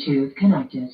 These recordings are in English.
Bluetooth connected.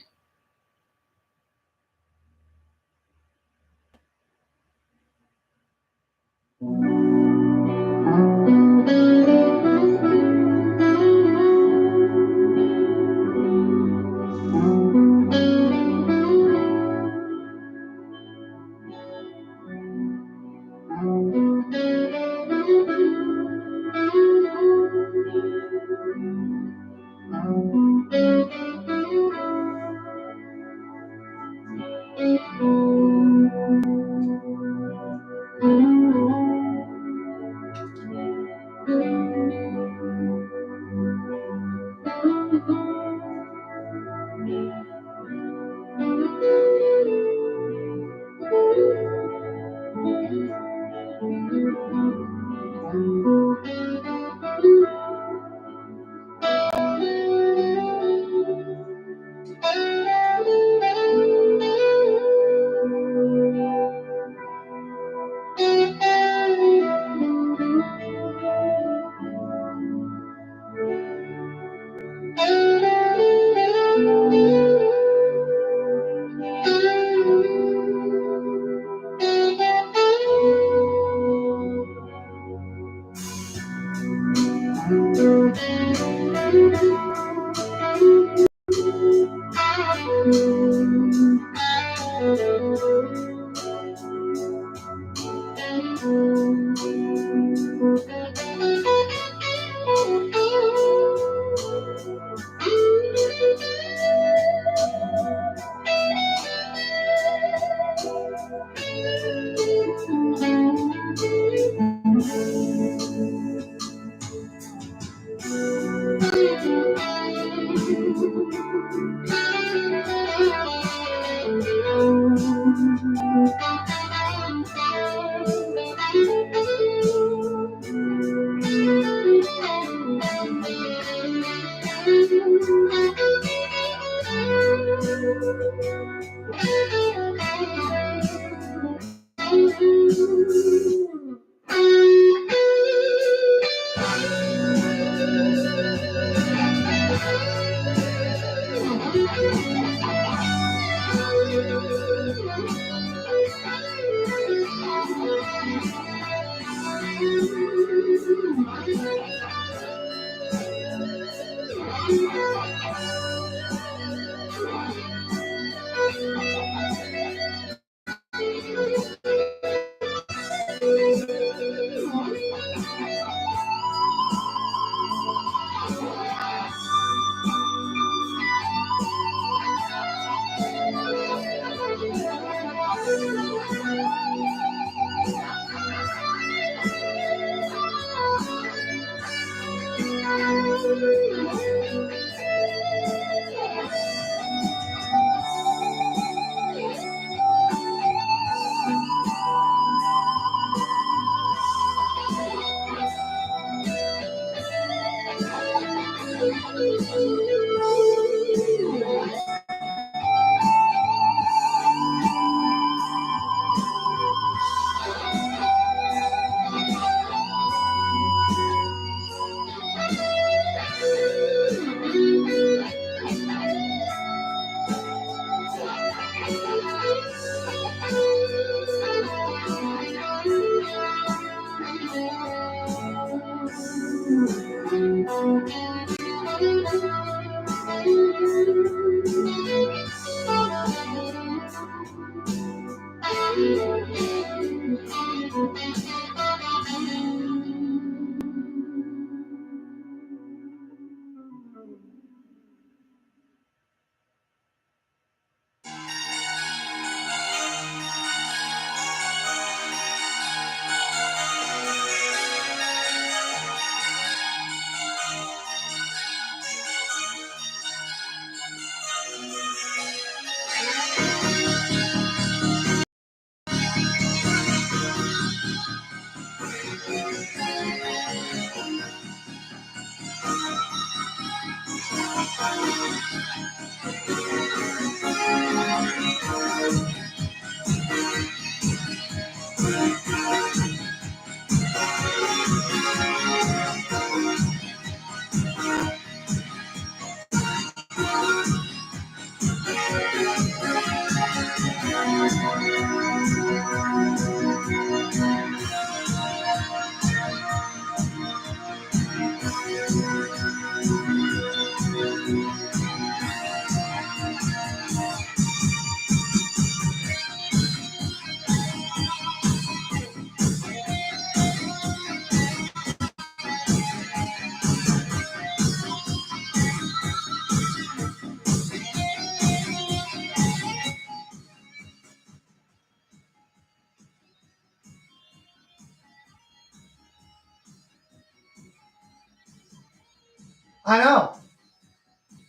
I know.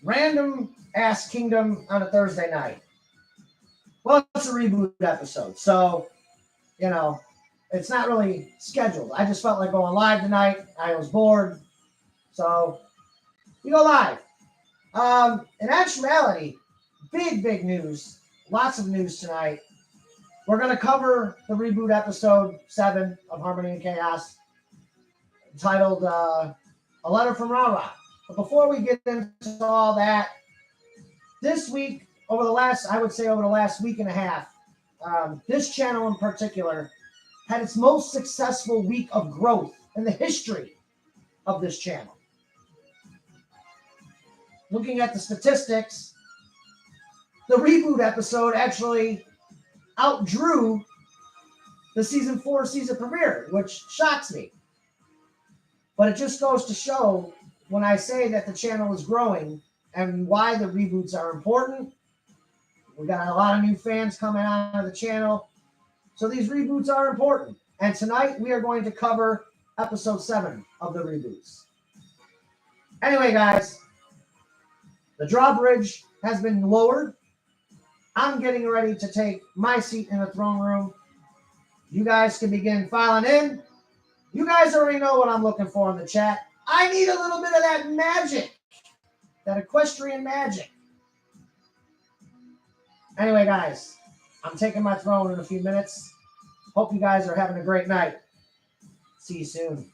Random ass kingdom on a Thursday night. Well, it's a reboot episode, so it's not really scheduled. I just felt like going live tonight. I was bored, so we go live. In actuality, big news. Lots of news tonight. We're going to cover the reboot episode 7 of Harmony and Chaos, titled A Letter from Ra-Ra. But before we get into all that, this week, over the last week and a half, this channel in particular had its most successful week of growth in the history of this channel. Looking at the statistics, the reboot episode actually outdrew the season 4 season premiere, which shocks me. But it just goes to show when I say that the channel is growing and why the reboots are important. We got a lot of new fans coming on the channel, so these reboots are important. And tonight we are going to cover episode 7 of the reboots. Anyway, guys, the drawbridge has been lowered. I'm getting ready to take my seat in the throne room. You guys can begin filing in. You guys already know what I'm looking for in the chat. I need a little bit of that magic, that equestrian magic. Anyway, guys, I'm taking my throne in a few minutes. Hope you guys are having a great night. See you soon.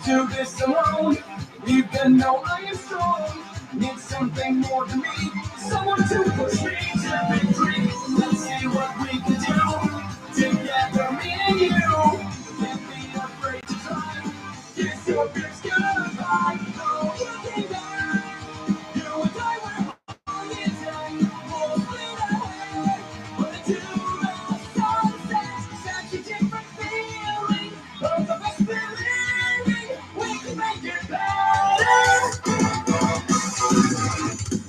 Do this alone, even though I am strong. Need something more than me, someone to push me to victory. Let's see what we can do together, me and you. Can't be afraid to try. Kiss your fears goodbye. No, you can die. You and I were on the attack. We'll split ahead, but until the sun sets, such a different feeling. Of the best feeling. We can make it better.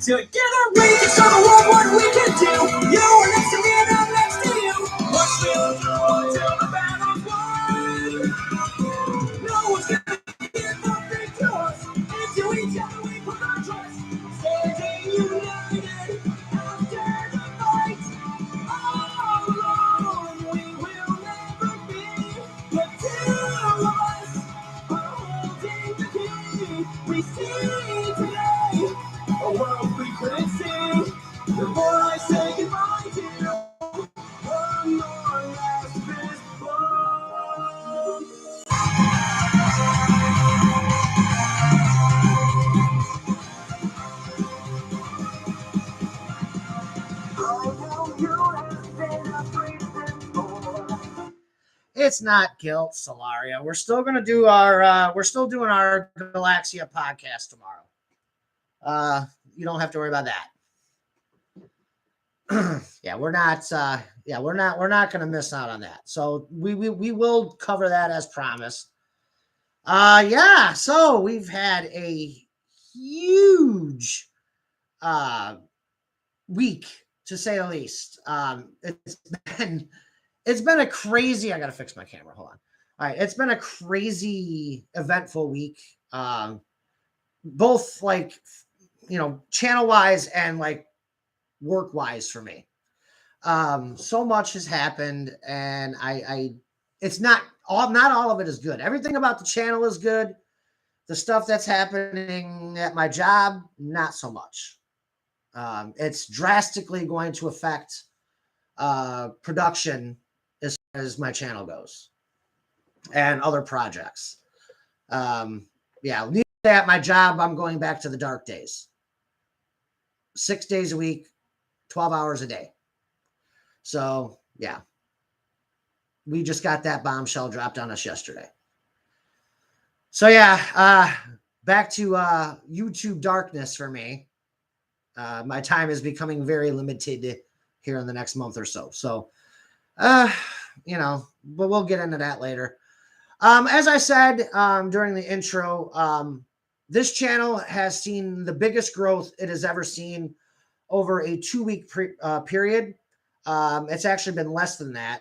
Together we can show the world what we can do. You are next to me and I'm next to you. Watch me through until the battle's won. No one's gonna give nothing to us. Into each other we put our trust. Standing united after the fight. All alone we will never be. But two it's not guilt, Solaria. We're still gonna do our we're still doing our Galaxia podcast tomorrow. You don't have to worry about that. Yeah, we're not gonna miss out on that. So we will cover that as promised. Yeah, so we've had a huge week, to say the least. It's been a crazy. I gotta fix my camera. Hold on. All right, it's been a crazy, eventful week. Both like channel wise and like work wise for me. So much has happened, and it's not all of it is good. Everything about the channel is good. The stuff that's happening at my job, not so much. It's drastically going to affect production as far as my channel goes and other projects. Yeah, at my job, I'm going back to the dark days. 6 days a week, 12 hours a day. So, yeah. We just got that bombshell dropped on us yesterday. So, yeah, back to YouTube darkness for me. My time is becoming very limited here in the next month or so. So, but we'll get into that later. As I said during the intro, this channel has seen the biggest growth it has ever seen over a 2-week period. It's actually been less than that.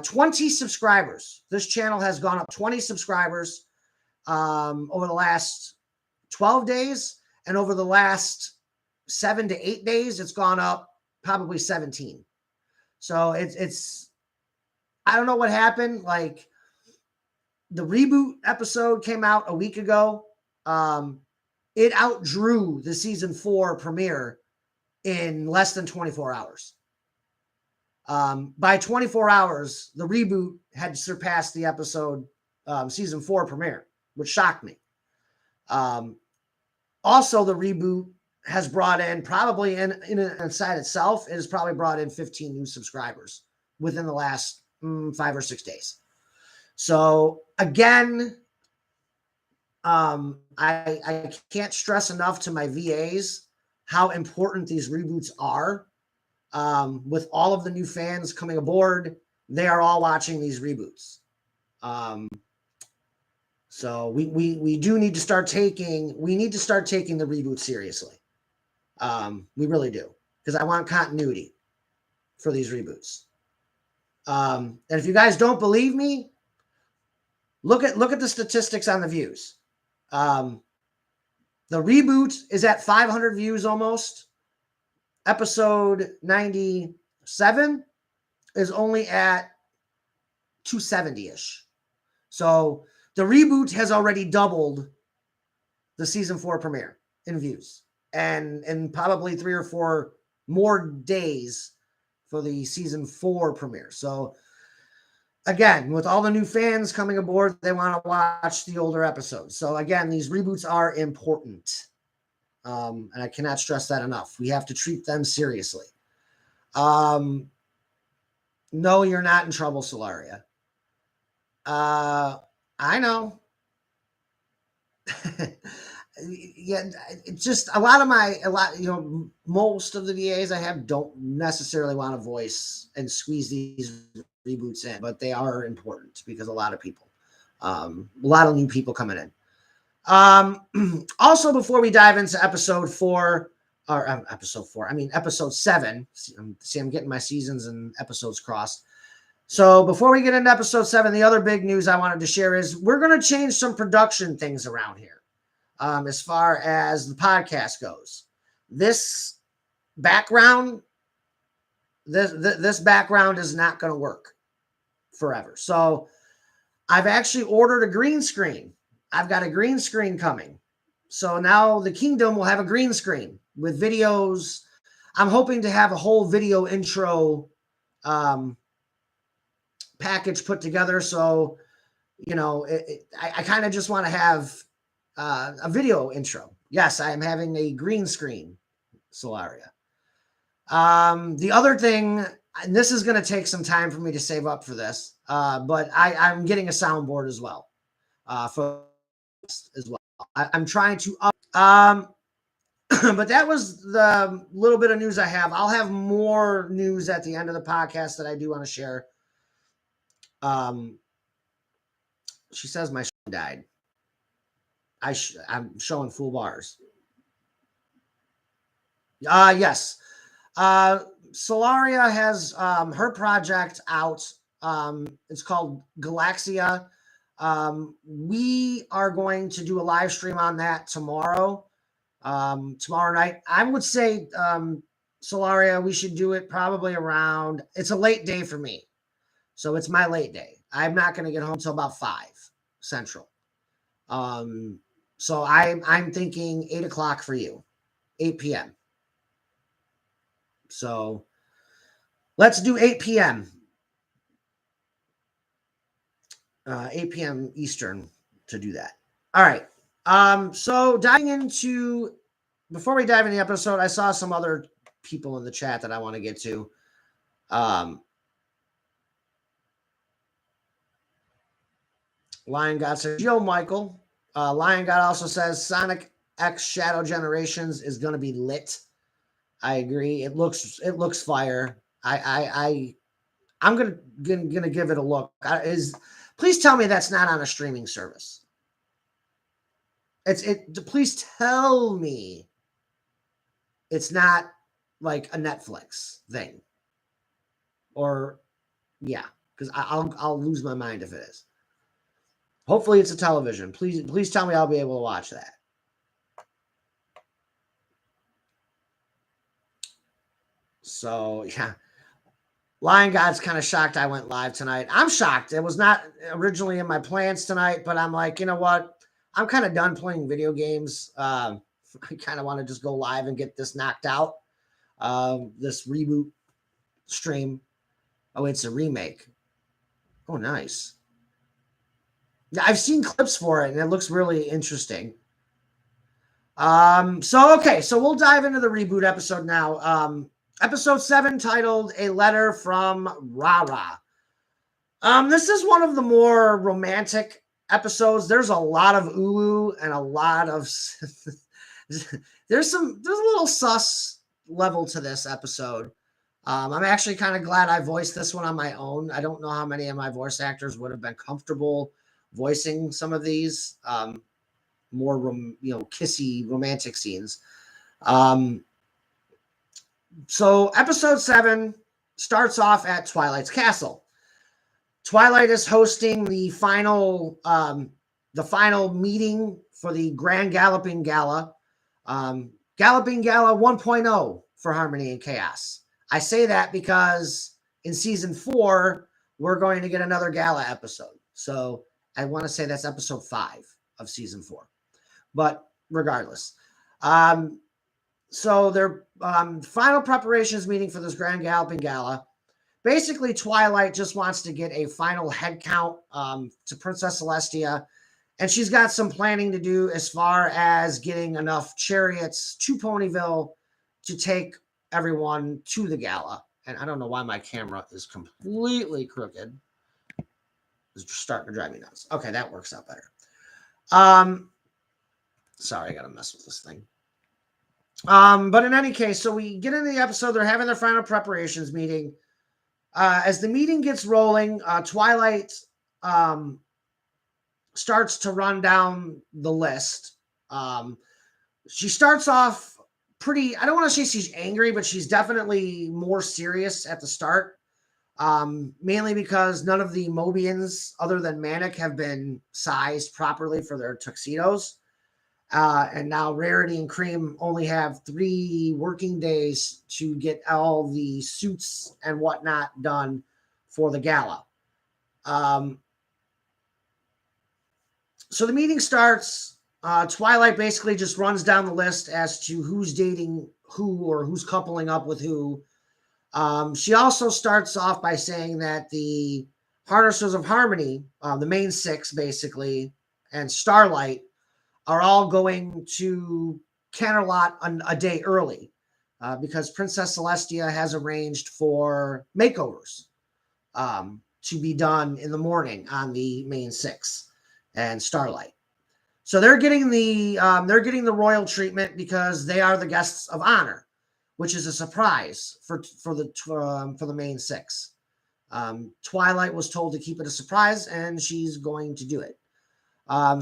20 subscribers. This channel has gone up 20 subscribers over the last 12 days. And over the last 7 to 8 days, it's gone up probably 17. So it's I don't know what happened. Like, the Reboot episode came out a week ago. It outdrew the season 4 premiere in less than 24 hours. By 24 hours, the Reboot had surpassed the episode season 4 premiere, which shocked me. Also, the Reboot has brought in, probably inside itself, it has probably brought in 15 new subscribers within the last 5 or 6 days. So again, I can't stress enough to my VAs how important these reboots are. With all of the new fans coming aboard, they are all watching these reboots. So we do need to start taking the reboot seriously. We really do, because I want continuity for these reboots. And if you guys don't believe me, look at the statistics on the views. The Reboot is at 500 views almost. Episode 97 is only at 270-ish. So the Reboot has already doubled the season 4 premiere in views, and probably 3 or 4 more days for the season 4 premiere. So again, with all the new fans coming aboard, they want to watch the older episodes. So again, these reboots are important. And I cannot stress that enough. We have to treat them seriously. No, you're not in trouble, Solaria. I know. Yeah, it's just most of the VAs I have don't necessarily want to voice and squeeze these reboots in, but they are important because a lot of new people coming in. Also, before we dive into episode 7, see, I'm getting my seasons and episodes crossed. So before we get into episode 7, the other big news I wanted to share is we're going to change some production things around here. As far as the podcast goes, this background is not going to work forever. So I've actually ordered a green screen. I've got a green screen coming. So now the Kingdom will have a green screen with videos. I'm hoping to have a whole video intro package put together. So, I kind of just want to have a video intro. Yes, I am having a green screen, Solaria. The other thing and this is going to take some time for me to save up for this, but I'm getting a soundboard as well, for as well. I'm trying to up. But that was the little bit of news I have. I'll have more news at the end of the podcast that I do want to share. She says my died. I'm showing full bars. Yes. Solaria has her project out. It's called Galaxia. We are going to do a live stream on that tomorrow. Tomorrow night. I would say Solaria, we should do it probably around, it's a late day for me. So it's my late day. I'm not going to get home till about 5 Central. So I'm thinking 8 o'clock for you, 8 p.m. So let's do 8 p.m. 8 p.m. Eastern to do that. All right. So diving into, before we dive into the episode, I saw some other people in the chat that I want to get to. Lion God says, yo, Michael. Lion God also says Sonic X Shadow Generations is going to be lit. I agree. It looks fire. I'm gonna give it a look. Please tell me that's not on a streaming service. Please tell me it's not like a Netflix thing, or yeah, because I'll lose my mind if it is. Hopefully it's a television. Please tell me I'll be able to watch that. So yeah, Lion God's kind of shocked I went live tonight. I'm shocked. It was not originally in my plans tonight, but I'm like, you know what? I'm kind of done playing video games. I kind of want to just go live and get this knocked out. This reboot stream. Oh, it's a remake. Oh, nice. Yeah, I've seen clips for it, and it looks really interesting. So we'll dive into the reboot episode now. Episode 7, titled "A Letter from Rara." This is one of the more romantic episodes. There's a lot of ooh and a lot of there's a little sus level to this episode. I'm actually kind of glad I voiced this one on my own. I don't know how many of my voice actors would have been comfortable voicing some of these more kissy romantic scenes. So episode 7 starts off at Twilight's castle. Twilight is hosting the final meeting for the Grand Galloping Gala. Galloping Gala 1.0 for Harmony and Chaos. I say that because in season 4, we're going to get another gala episode. So I want to say that's episode 5 of season 4. But regardless, so their final preparations meeting for this Grand Galloping Gala. Basically, Twilight just wants to get a final head count to Princess Celestia, and she's got some planning to do as far as getting enough chariots to Ponyville to take everyone to the gala. And I don't know why my camera is completely crooked. It's starting to drive me nuts. Okay, that works out better. Sorry, I gotta mess with this thing. But in any case, so we get into the episode. They're having their final preparations meeting. As the meeting gets rolling, Twilight starts to run down the list. She starts off pretty, I don't want to say she's angry, but she's definitely more serious at the start. Mainly because none of the Mobians, other than Manic, have been sized properly for their tuxedos. And now Rarity and Cream only have 3 working days to get all the suits and whatnot done for the gala. So the meeting starts. Twilight basically just runs down the list as to who's dating who or who's coupling up with who. She also starts off by saying that the Harnessers of Harmony, the main 6 basically, and Starlight, are all going to Canterlot a day early. because Princess Celestia has arranged for makeovers to be done in the morning on the main 6 and Starlight. So they're getting the royal treatment because they are the guests of honor, which is a surprise for the main 6. Twilight was told to keep it a surprise, and she's going to do it.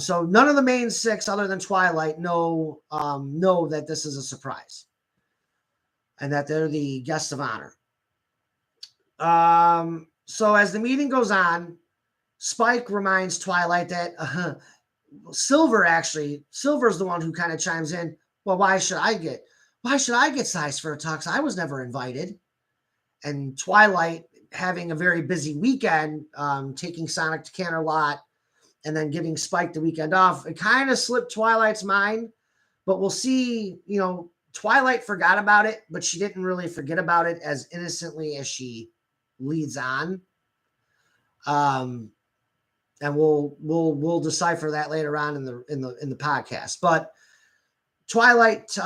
So none of the main 6, other than Twilight, know that this is a surprise, and that they're the guests of honor. So as the meeting goes on, Spike reminds Twilight that Silver's the one who kind of chimes in. Well, why should I get sized for a tux? I was never invited. And Twilight, having a very busy weekend, taking Sonic to Canterlot and then giving Spike the weekend off, it kind of slipped Twilight's mind. But we'll see, Twilight forgot about it, but she didn't really forget about it as innocently as she leads on. And we'll decipher that later on in the podcast. But Twilight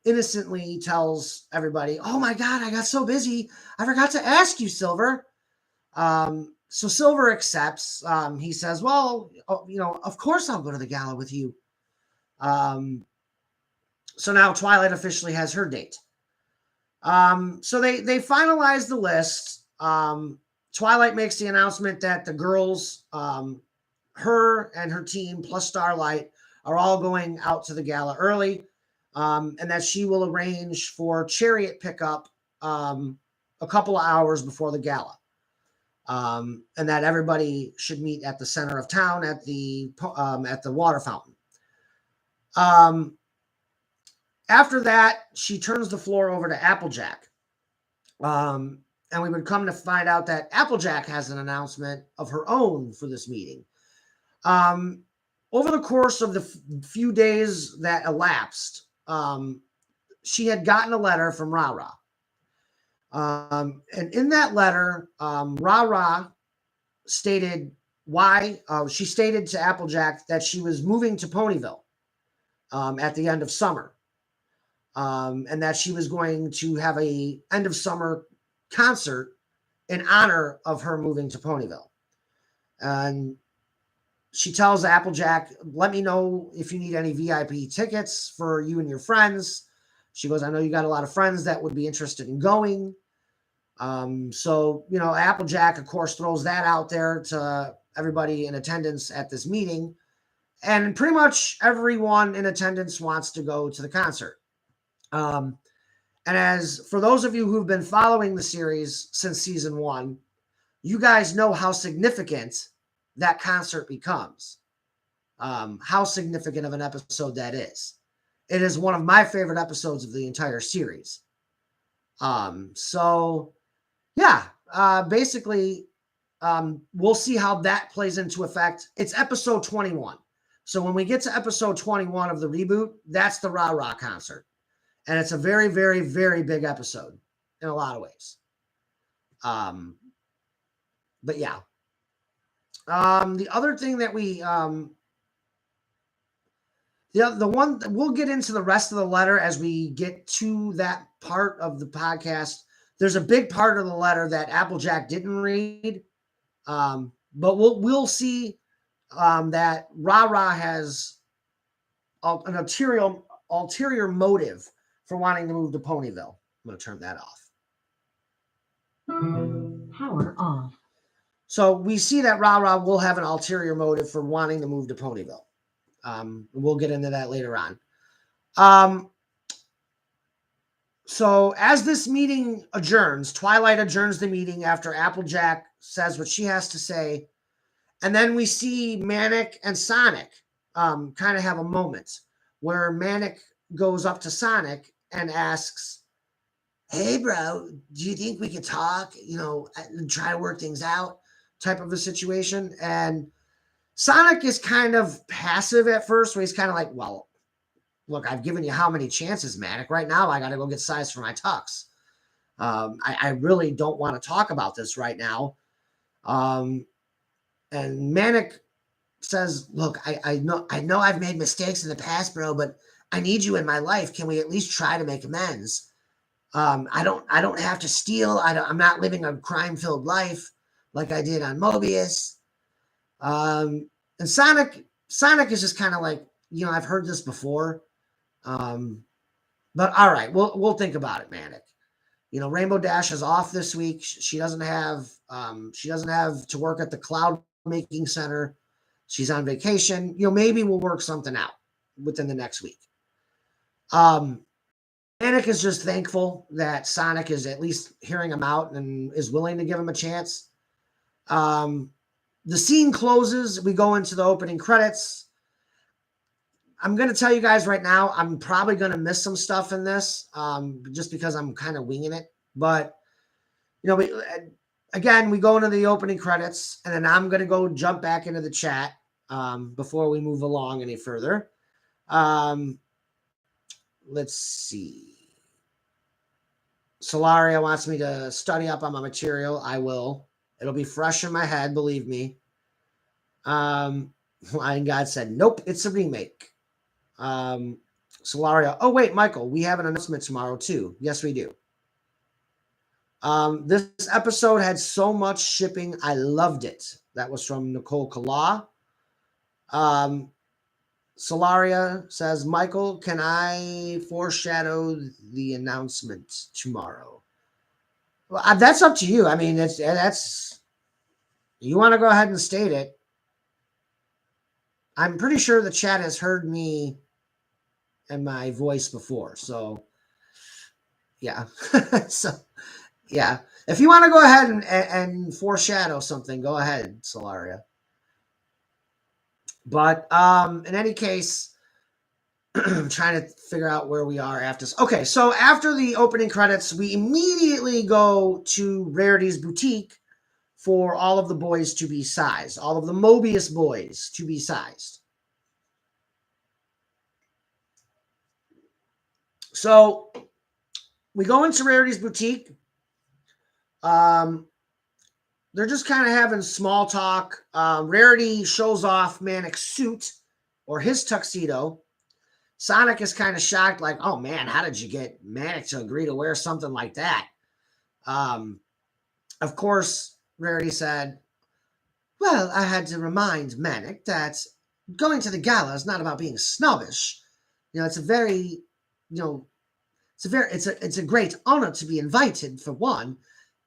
innocently tells everybody, "Oh my God, I got so busy, I forgot to ask you, Silver." So Silver accepts. He says, "Well, of course I'll go to the gala with you." So now Twilight officially has her date. So they finalize the list. Twilight makes the announcement that the girls, her and her team plus Starlight, are all going out to the gala early, and that she will arrange for chariot pickup a couple of hours before the gala, and that everybody should meet at the center of town at the water fountain. After that, she turns the floor over to Applejack. And we would come to find out that Applejack has an announcement of her own for this meeting. Over the course of the few days that elapsed, she had gotten a letter from Ra-Ra. And in that letter, Ra-Ra stated she stated to Applejack that she was moving to Ponyville at the end of summer. And that she was going to have a end of summer concert in honor of her moving to Ponyville. And she tells Applejack, "Let me know if you need any VIP tickets for you and your friends." She goes, "I know you got a lot of friends that would be interested in going." So, Applejack, of course, throws that out there to everybody in attendance at this meeting. And pretty much everyone in attendance wants to go to the concert. And as for those of you who've been following the series since season 1, you guys know how significant that concert becomes. How significant of an episode that is. It is one of my favorite episodes of the entire series. Basically, we'll see how that plays into effect. It's episode 21. So when we get to episode 21 of the reboot, that's the Ra-Ra concert. And it's a very, very, very big episode in a lot of ways. But yeah. The other thing that we, the one, we'll get into the rest of the letter as we get to that part of the podcast. There's a big part of the letter that Applejack didn't read. But we'll see that Ra-Ra has an ulterior motive for wanting to move to Ponyville. I'm going to turn that off. Power off. So we see that Ra-Ra will have an ulterior motive for wanting to move to Ponyville. We'll get into that later on. So as this meeting adjourns, Twilight adjourns the meeting after Applejack says what she has to say. And then we see Manic and Sonic kind of have a moment where Manic goes up to Sonic and asks, "Hey, bro, do you think we could talk, and try to work things out?" type of a situation. And Sonic is kind of passive at first, where he's kind of like, "Well, look, I've given you how many chances, Manic? Right now, I got to go get size for my tux. I really don't want to talk about this right now." And Manic says, "Look, I know I've made mistakes in the past, bro, but I need you in my life. Can we at least try to make amends?" I don't have to steal. I'm not living a crime-filled life like I did on Mobius. And Sonic is just kind of like, I've heard this before. But all right, we'll think about it, Manic. Rainbow Dash is off this week. She doesn't have to work at the cloud making center. She's on vacation. Maybe we'll work something out within the next week. Manic is just thankful that Sonic is at least hearing him out and is willing to give him a chance. The scene closes. We go into the opening credits. I'm going to tell you guys right now, I'm probably going to miss some stuff in this just because I'm kind of winging it. But, again, we go into the opening credits, and then I'm going to go jump back into the chat before we move along any further. Let's see. Solaria wants me to study up on my material. I will. It'll be fresh in my head, believe me. Lion God said, nope, it's a remake. Solaria, oh wait, Michael, we have an announcement tomorrow too. Yes, we do. This episode had so much shipping, I loved it. That was from Nicole Kala. Solaria says, Michael, can I foreshadow the announcement tomorrow? Well, that's up to you. I mean, that's you want to go ahead and state it. I'm pretty sure the chat has heard me and my voice before. So, yeah. So, yeah. If you want to go ahead and foreshadow something, go ahead, Solaria. But in any case, I'm trying to figure out where we are after this. Okay, so after the opening credits, we immediately go to Rarity's boutique for all of the boys to be sized, all of the Mobius boys to be sized. So we go into Rarity's boutique. They're just kind of having small talk. Rarity shows off Manic's suit or his tuxedo. Sonic is kind of shocked, like, oh man, how did you get Manic to agree to wear something like that? Of course, Rarity said, well, I had to remind Manic that going to the gala is not about being snobbish. It's a very, it's a great honor to be invited, for one.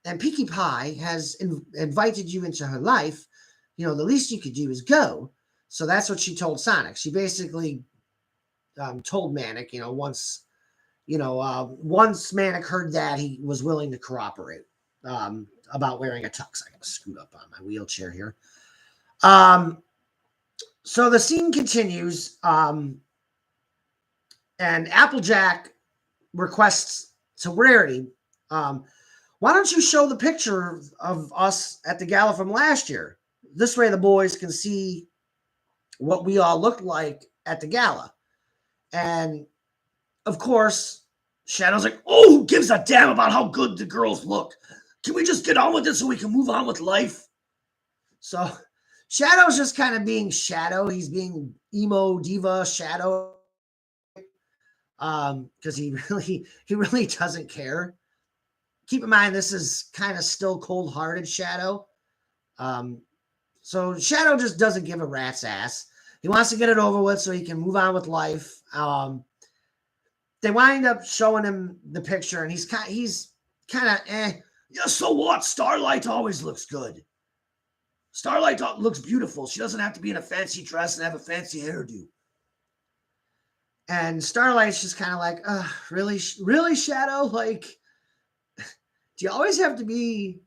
And Pinkie Pie has invited you into her life. The least you could do is go. So that's what she told Sonic. She basically told Manic, once Manic heard that, he was willing to cooperate about wearing a tux. I got to scoot up on my wheelchair here. So the scene continues, and Applejack requests to Rarity, why don't you show the picture of us at the gala from last year? This way the boys can see what we all looked like at the gala. And, of course, Shadow's like, oh, who gives a damn about how good the girls look? Can we just get on with it so we can move on with life? So Shadow's just kind of being Shadow. He's being emo diva Shadow. Because he really doesn't care. Keep in mind, this is kind of still cold-hearted Shadow. So Shadow just doesn't give a rat's ass. He wants to get it over with so he can move on with life. They wind up showing him the picture, and he's kind of Yeah, so what? Starlight always looks good. Starlight looks beautiful. She doesn't have to be in a fancy dress and have a fancy hairdo. And Starlight's just kind of like, really, Shadow? Like, do you always have to be,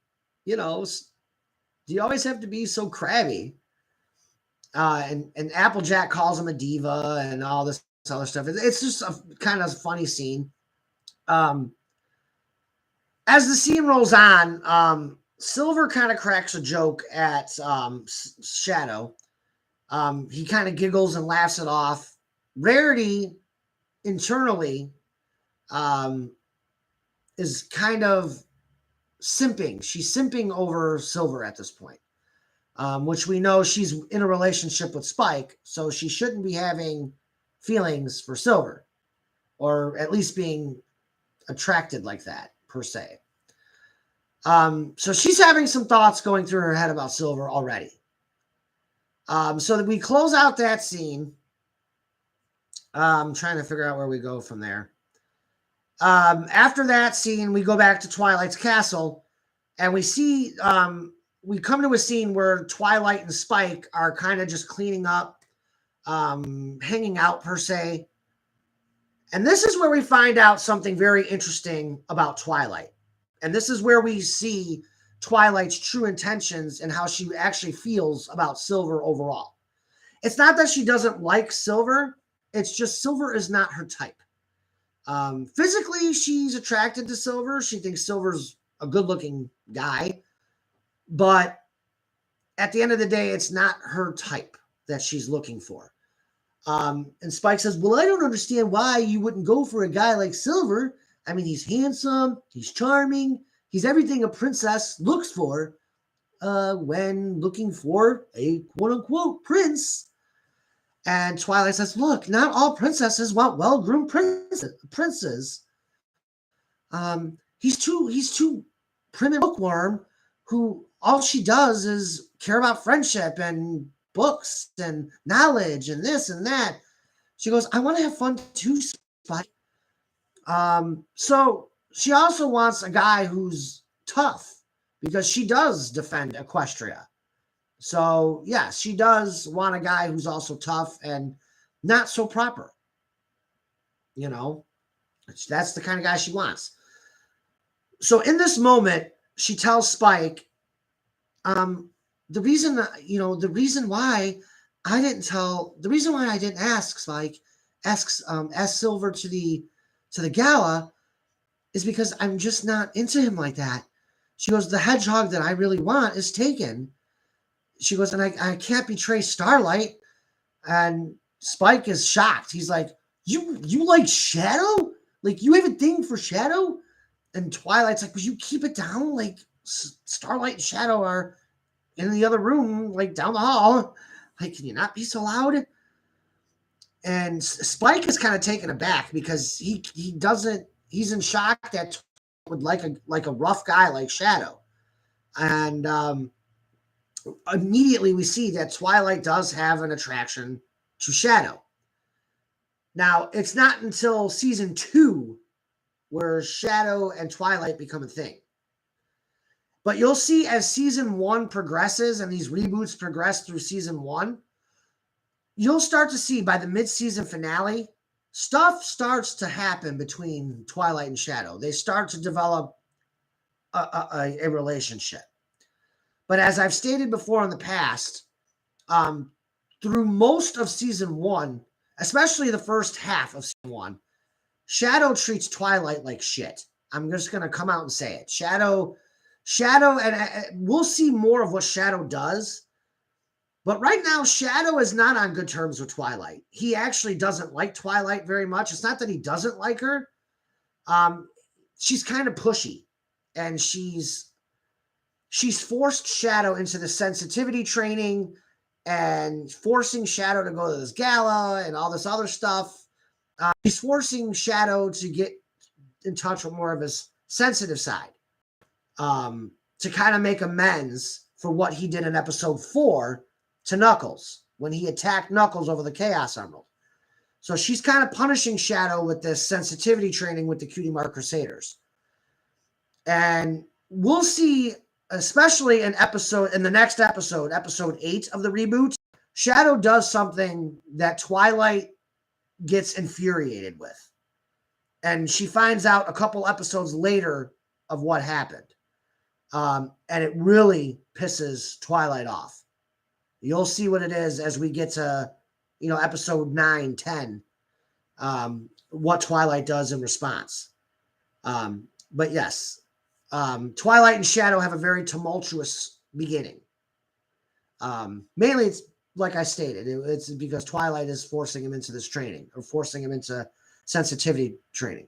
do you always have to be so crabby? And Applejack calls him a diva and all this other stuff. It's just a kind of funny scene. As the scene rolls on, Silver kind of cracks a joke at Shadow. He kind of giggles and laughs it off. Rarity, internally, is kind of simping. She's simping over Silver at this point, which we know she's in a relationship with Spike, so she shouldn't be having feelings for Silver, or at least being attracted like that, per se. So she's having some thoughts going through her head about Silver already. So that we close out that scene. I'm trying to figure out where we go from there. After that scene, we go back to Twilight's castle, and we see we come to a scene where Twilight and Spike are kind of just cleaning up, hanging out per se. And this is where we find out something very interesting about Twilight. And this is where we see Twilight's true intentions and how she actually feels about Silver overall. It's not that she doesn't like Silver. It's just Silver is not her type. Physically, she's attracted to Silver. She thinks Silver's a good-looking guy. But at the end of the day, it's not her type that she's looking for. And Spike says, well, I don't understand why you wouldn't go for a guy like Silver. I mean, he's handsome, he's charming, he's everything a princess looks for when looking for a quote-unquote prince. And Twilight says, look, not all princesses want well-groomed princes. He's too prim and bookworm, who all she does is care about friendship and books and knowledge and this and that. She goes, I want to have fun too, Spike. So she also wants a guy who's tough, because she does defend Equestria. So yes, she does want a guy who's also tough and not so proper. You know, that's the kind of guy she wants. So in this moment, she tells Spike, the reason why I didn't ask Spike, ask Silver to the gala, is because I'm just not into him like that. She goes, the hedgehog that I really want is taken. She goes, and I can't betray Starlight. And Spike is shocked. He's like, you like Shadow? Like, you have a thing for Shadow? And Twilight's like, would you keep it down? Like, Starlight and Shadow are in the other room, like down the hall. Like, can you not be so loud? And Spike is kind of taken aback because he's in shock that would like a rough guy like Shadow. And immediately we see that Twilight does have an attraction to Shadow. Now, it's not until season 2 where Shadow and Twilight become a thing. But you'll see as season 1 progresses and these reboots progress through season 1, you'll start to see by the mid-season finale, stuff starts to happen between Twilight and Shadow. They start to develop a relationship. But as I've stated before in the past, through most of season 1, especially the first half of season 1, Shadow treats Twilight like shit. I'm just going to come out and say it. Shadow, and we'll see more of what Shadow does. But right now, Shadow is not on good terms with Twilight. He actually doesn't like Twilight very much. It's not that he doesn't like her. She's kind of pushy. And she's forced Shadow into the sensitivity training and forcing Shadow to go to this gala and all this other stuff. He's forcing Shadow to get in touch with more of his sensitive side, to kind of make amends for what he did in episode 4 to Knuckles when he attacked Knuckles over the Chaos Emerald. So she's kind of punishing Shadow with this sensitivity training with the Cutie Mark Crusaders. And we'll see, especially in the next episode, episode 8 of the reboot, Shadow does something that Twilight gets infuriated with. And she finds out a couple episodes later of what happened. And it really pisses Twilight off. You'll see what it is as we get to, episode 9, 10, what Twilight does in response. But yes, Twilight and Shadow have a very tumultuous beginning. Mainly, it's like I stated, it's because Twilight is forcing him into this training, or forcing him into sensitivity training.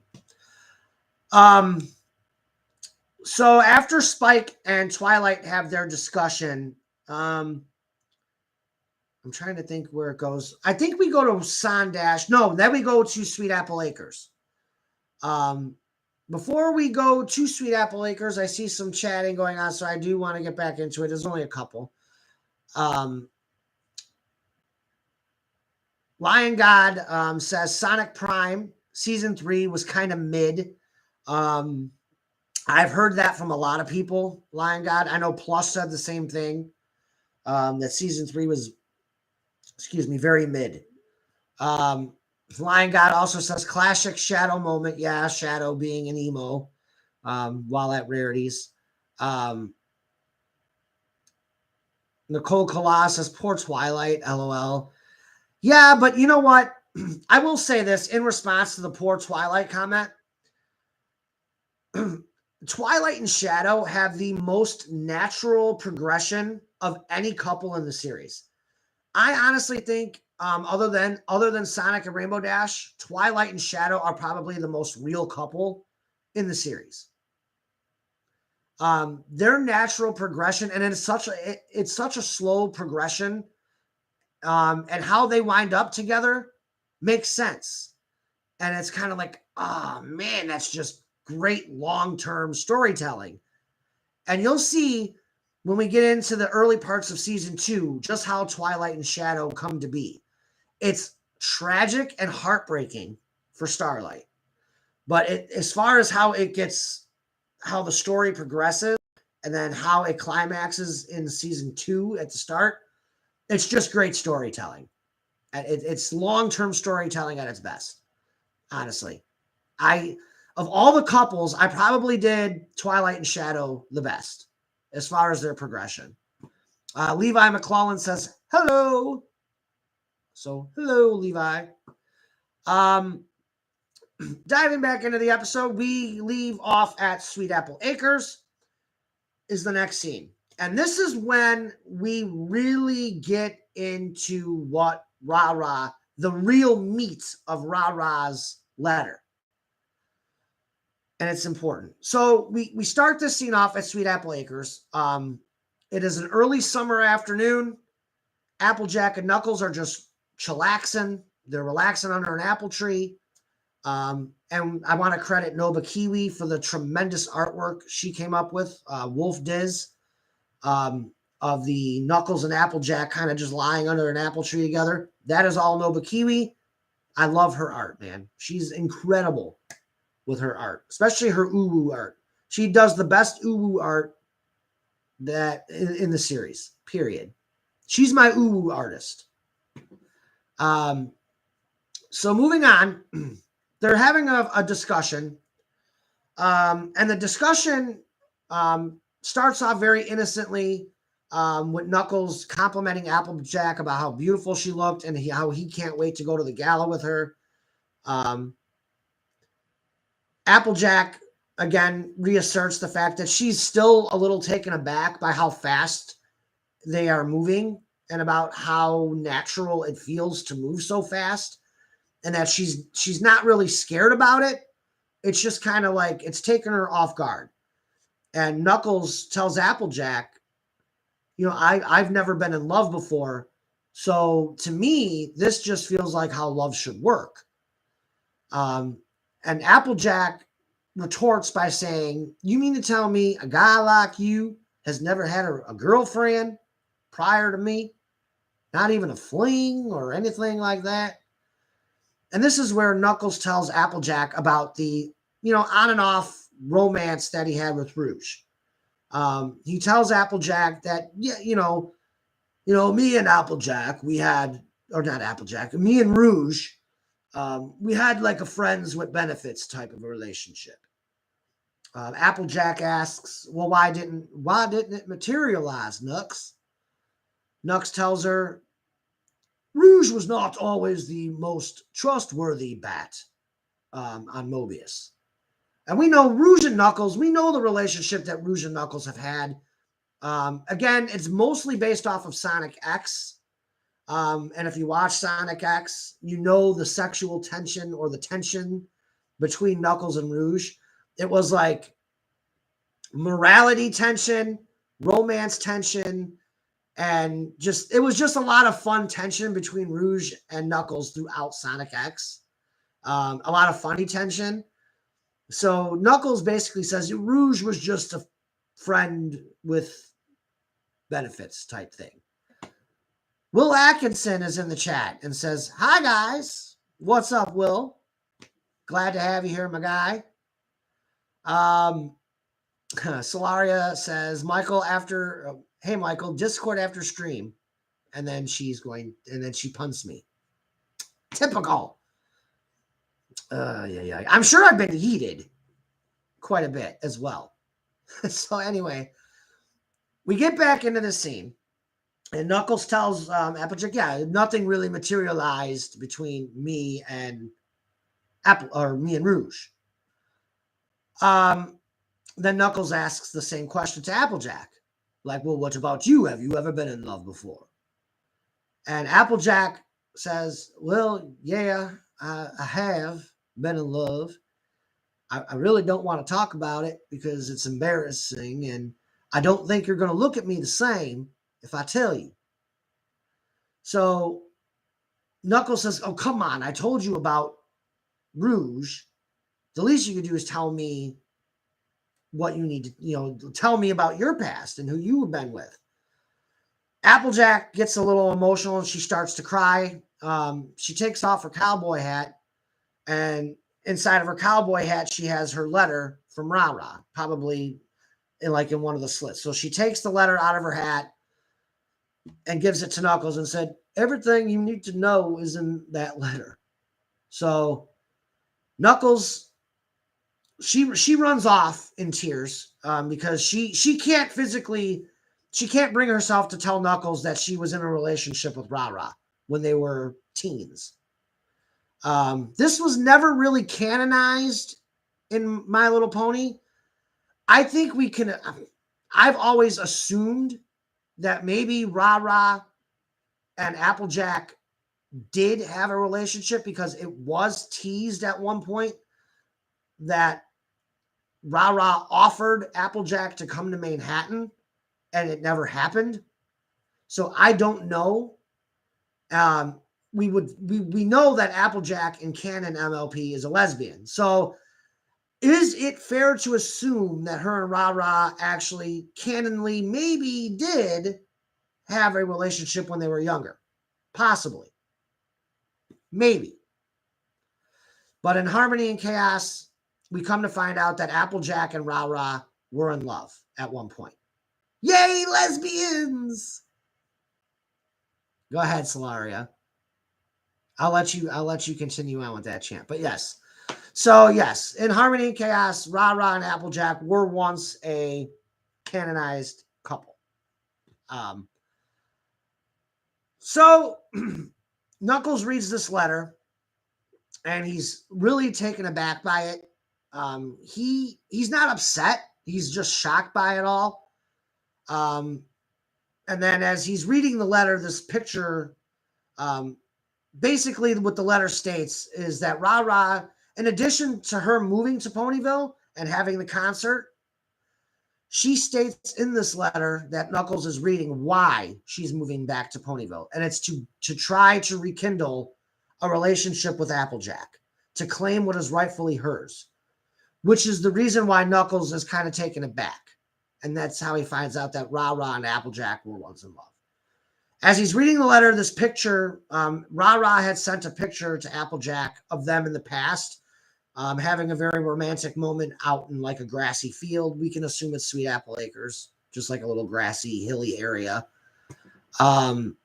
So after Spike and Twilight have their discussion, I'm trying to think where it goes. I think we go to Sondash. No, then we go to Sweet Apple Acres. before we go to Sweet Apple Acres, I see some chatting going on, so I do want to get back into it. There's only a couple. Lion God says Sonic Prime Season 3 was kind of mid. I've heard that from a lot of people, Lion God. I know Plus said the same thing, that Season 3 was, very mid. Lion God also says classic Shadow moment. Yeah, Shadow being an emo while at Rarities. Nicole Kala says poor Twilight, LOL. Yeah, but you know what? I will say this in response to the poor Twilight comment. Twilight and Shadow have the most natural progression of any couple in the series. I honestly think, other than Sonic and Rainbow Dash, Twilight and Shadow are probably the most real couple in the series. Their natural progression, and it's such a slow progression, and how they wind up together makes sense. And it's kind of like, oh man, that's just great long-term storytelling. And you'll see when we get into the early parts of season 2, just how Twilight and Shadow come to be. It's tragic and heartbreaking for Starlight. But as far as how the story progresses, and then how it climaxes in season 2 at the start, it's just great storytelling. It's long-term storytelling at its best, honestly. Of all the couples, I probably did Twilight and Shadow the best as far as their progression. Levi McClellan says, hello. So, hello, Levi. Diving back into the episode, we leave off at Sweet Apple Acres is the next scene. And this is when we really get into what Ra-Ra, the real meat of Ra-Ra's letter. And it's important. So we start this scene off at Sweet Apple Acres. It is an early summer afternoon. Applejack and Knuckles are just chillaxing. They're relaxing under an apple tree. And I want to credit Noba Kiwi for the tremendous artwork she came up with. Wolf Diz, of the Knuckles and Applejack kind of just lying under an apple tree together. That is all Noba Kiwi. I love her art, man. She's incredible with her art, especially her uwu art. She does the best uwu art that in the series, period. She's my uwu artist. So moving on, they're having a discussion, and the discussion starts off very innocently, with Knuckles complimenting Applejack about how beautiful she looked and how he can't wait to go to the gala with her. Applejack, again, reasserts the fact that she's still a little taken aback by how fast they are moving and about how natural it feels to move so fast, and that she's not really scared about it. It's just kind of like it's taken her off guard. And Knuckles tells Applejack, I've never been in love before, so to me, this just feels like how love should work. And Applejack retorts by saying, you mean to tell me a guy like you has never had a girlfriend prior to me? Not even a fling or anything like that? And this is where Knuckles tells Applejack about the, on and off romance that he had with Rouge. He tells Applejack that, me and Applejack, me and Rouge, we had like a friends with benefits type of a relationship. Applejack asks, well, why didn't it materialize, Nux? Nux tells her, Rouge was not always the most trustworthy bat on Mobius. And we know Rouge and Knuckles, we know the relationship that Rouge and Knuckles have had. Again, it's mostly based off of Sonic X. And if you watch Sonic X, you know the sexual tension or the tension between Knuckles and Rouge. It was like morality tension, romance tension, and it was just a lot of fun tension between Rouge and Knuckles throughout Sonic X. A lot of funny tension. So Knuckles basically says Rouge was just a friend with benefits type thing. Will Atkinson is in the chat and says, "Hi guys, what's up, Will? Glad to have you here, my guy." Solaria says, "Michael hey Michael, Discord after stream," and then she punts me. Typical. Yeah. I'm sure I've been heated quite a bit as well. So anyway, we get back into the scene. And Knuckles tells Applejack, yeah, nothing really materialized between me and Rouge. Then Knuckles asks the same question to Applejack. Like, well, what about you? Have you ever been in love before? And Applejack says, well, yeah, I have been in love. I really don't want to talk about it because it's embarrassing. And I don't think you're going to look at me the same if I tell you. So Knuckles says, oh, come on. I told you about Rouge. The least you could do is tell me what you need to, tell me about your past and who you have been with. Applejack gets a little emotional and she starts to cry. She takes off her cowboy hat, and inside of her cowboy hat, she has her letter from Ra-Ra, probably in one of the slits. So she takes the letter out of her hat and gives it to Knuckles and said, everything you need to know is in that letter. So Knuckles, she runs off in tears because she can't bring herself to tell Knuckles that she was in a relationship with Ra-Ra when they were teens. This was never really canonized in My Little Pony. I think I've always assumed that maybe Ra-Ra and Applejack did have a relationship because it was teased at one point that Ra-Ra offered Applejack to come to Manhattan and it never happened. So I don't know. We know that Applejack in canon MLP is a lesbian. So is it fair to assume that her and Ra-Ra actually canonly maybe did have a relationship when they were younger? Possibly. Maybe. But in Harmony and Chaos, we come to find out that Applejack and Ra-Ra were in love at one point. Yay, lesbians! Go ahead, Solaria. I'll let you continue on with that chant. But yes. So yes, in Harmony and Chaos, Ra-Ra and Applejack were once a canonized couple. So Knuckles reads this letter and he's really taken aback by it. He's not upset. He's just shocked by it all. And then as he's reading the letter, this picture, basically what the letter states is that Ra-Ra, in addition to her moving to Ponyville and having the concert, she states in this letter that Knuckles is reading why she's moving back to Ponyville. And it's to try to rekindle a relationship with Applejack, to claim what is rightfully hers, which is the reason why Knuckles is kind of taken aback. And that's how he finds out that Ra-Ra and Applejack were once in love. As he's reading the letter, this picture, Ra-Ra had sent a picture to Applejack of them in the past, having a very romantic moment out in a grassy field. We can assume it's Sweet Apple Acres, just like a little grassy, hilly area. And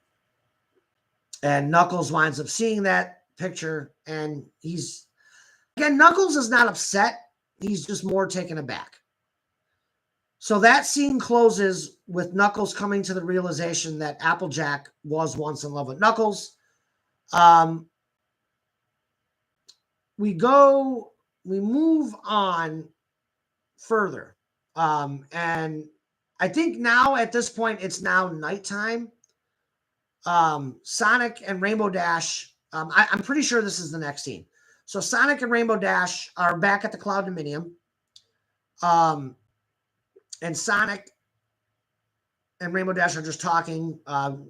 Knuckles winds up seeing that picture, and Knuckles is not upset. He's just more taken aback. So that scene closes with Knuckles coming to the realization that Applejack was once in love with Knuckles. We move on further. And I think now at this point, it's now nighttime. Sonic and Rainbow Dash, I'm pretty sure this is the next scene. So Sonic and Rainbow Dash are back at the Cloud Dominion. And Sonic and Rainbow Dash are just talking.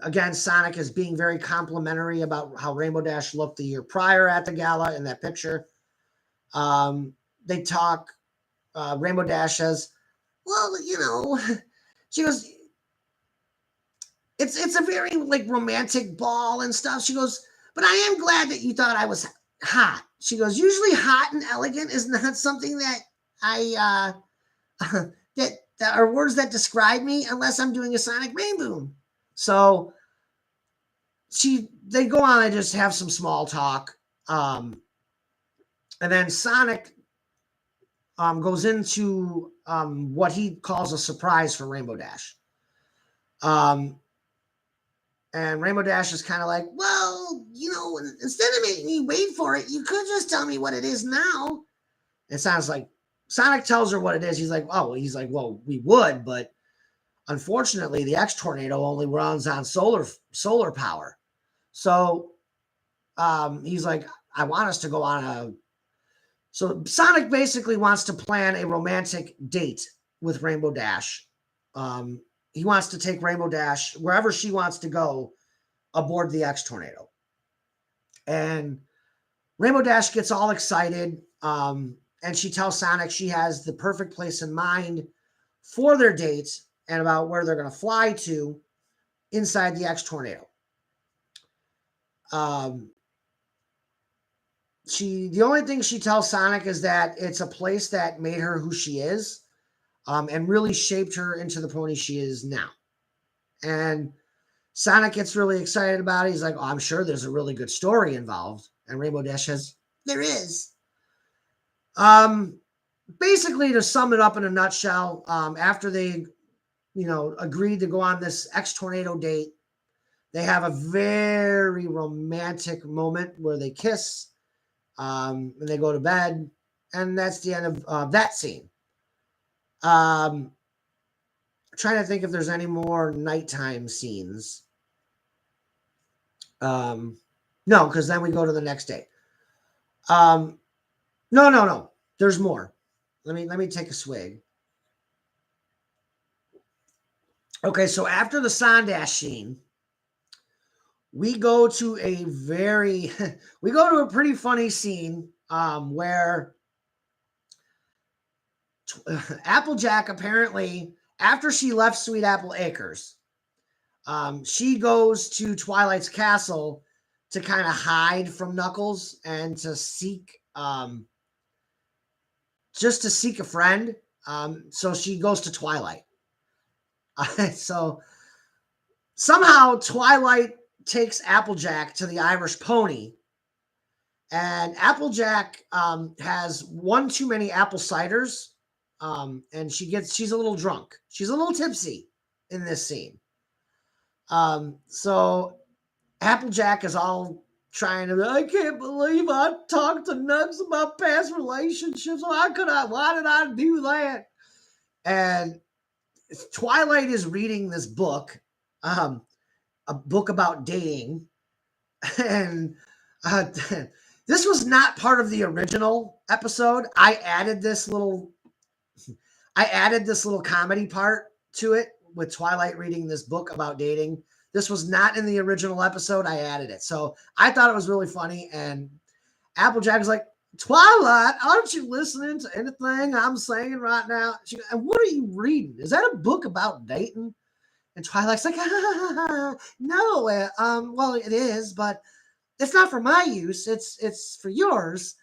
Again, Sonic is being very complimentary about how Rainbow Dash looked the year prior at the gala in that picture. they talk. Rainbow Dash says, well, she goes, it's a very like romantic ball and stuff. She goes, but I am glad that you thought I was hot. She goes, usually hot and elegant is not something that I that are words that describe me unless I'm doing a sonic rain boom. So they go on and just have some small talk. And then Sonic goes into what he calls a surprise for Rainbow Dash. And Rainbow Dash is kind of like, well, instead of making me wait for it, you could just tell me what it is now. It sounds like Sonic tells her what it is. He's like, well, we would, but unfortunately, the X Tornado only runs on solar power. So he's like, I want us to go on a. So Sonic basically wants to plan a romantic date with Rainbow Dash. He wants to take Rainbow Dash wherever she wants to go aboard the X Tornado. And Rainbow Dash gets all excited. And she tells Sonic she has the perfect place in mind for their date and about where they're going to fly to inside the X Tornado. The only thing she tells Sonic is that it's a place that made her who she is, and really shaped her into the pony she is now. And Sonic gets really excited about it. He's like, oh, I'm sure there's a really good story involved. And Rainbow Dash says, there is. Basically, to sum it up in a nutshell, after they, agreed to go on this X Tornado date, they have a very romantic moment where they kiss, and they go to bed, and that's the end of that scene. Trying to think if there's any more nighttime scenes. No, because then we go to the next day. No. There's more. Let me take a swig. Okay, so after the Sondash scene, we go to a pretty funny scene where Applejack apparently, after she left Sweet Apple Acres, she goes to Twilight's castle to kind of hide from Knuckles and to seek, just to seek a friend. So she goes to Twilight. So somehow Twilight takes Applejack to the Irish Pony, and Applejack has one too many apple ciders, and she's a little drunk. She's a little tipsy in this scene. So Applejack is all trying to, I can't believe I talked to Nugs about past relationships. Why did I do that? And Twilight is reading this book, a book about dating. And this was not part of the original episode. I added this little comedy part to it with Twilight reading this book about dating. This was not in the original episode. I added it. So I thought it was really funny. And Applejack was like, Twilight, aren't you listening to anything I'm saying right now? And what are you reading? Is that a book about dating? And Twilight's like, no, well, it is, but it's not for my use. It's for yours.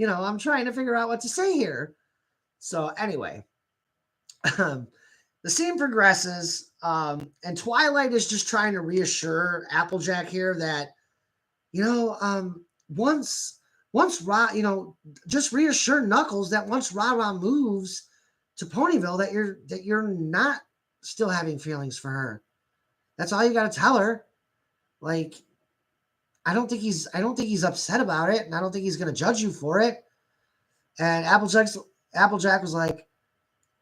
I'm trying to figure out what to say here. So anyway, the scene progresses, and Twilight is just trying to reassure Applejack here that, just reassure Knuckles that once Ra-Ra moves to Ponyville, that you're not still having feelings for her. That's all you got to tell her. Like, I don't think he's upset about it, and I don't think he's going to judge you for it. And Applejack was like,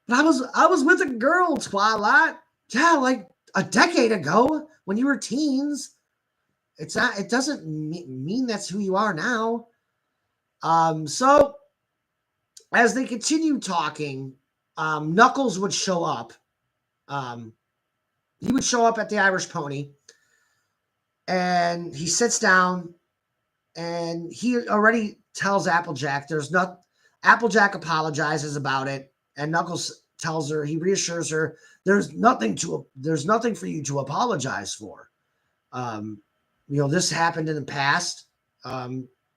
but I was with a girl, Twilight. Yeah, like a decade ago when you were teens. It doesn't mean that's who you are now. So as they continue talking, Knuckles would show up. He would show up at the Irish Pony, and he sits down, and he already tells Applejack there's not Applejack apologizes about it, and Knuckles tells her, he reassures her, there's nothing for you to apologize for. This happened in the past.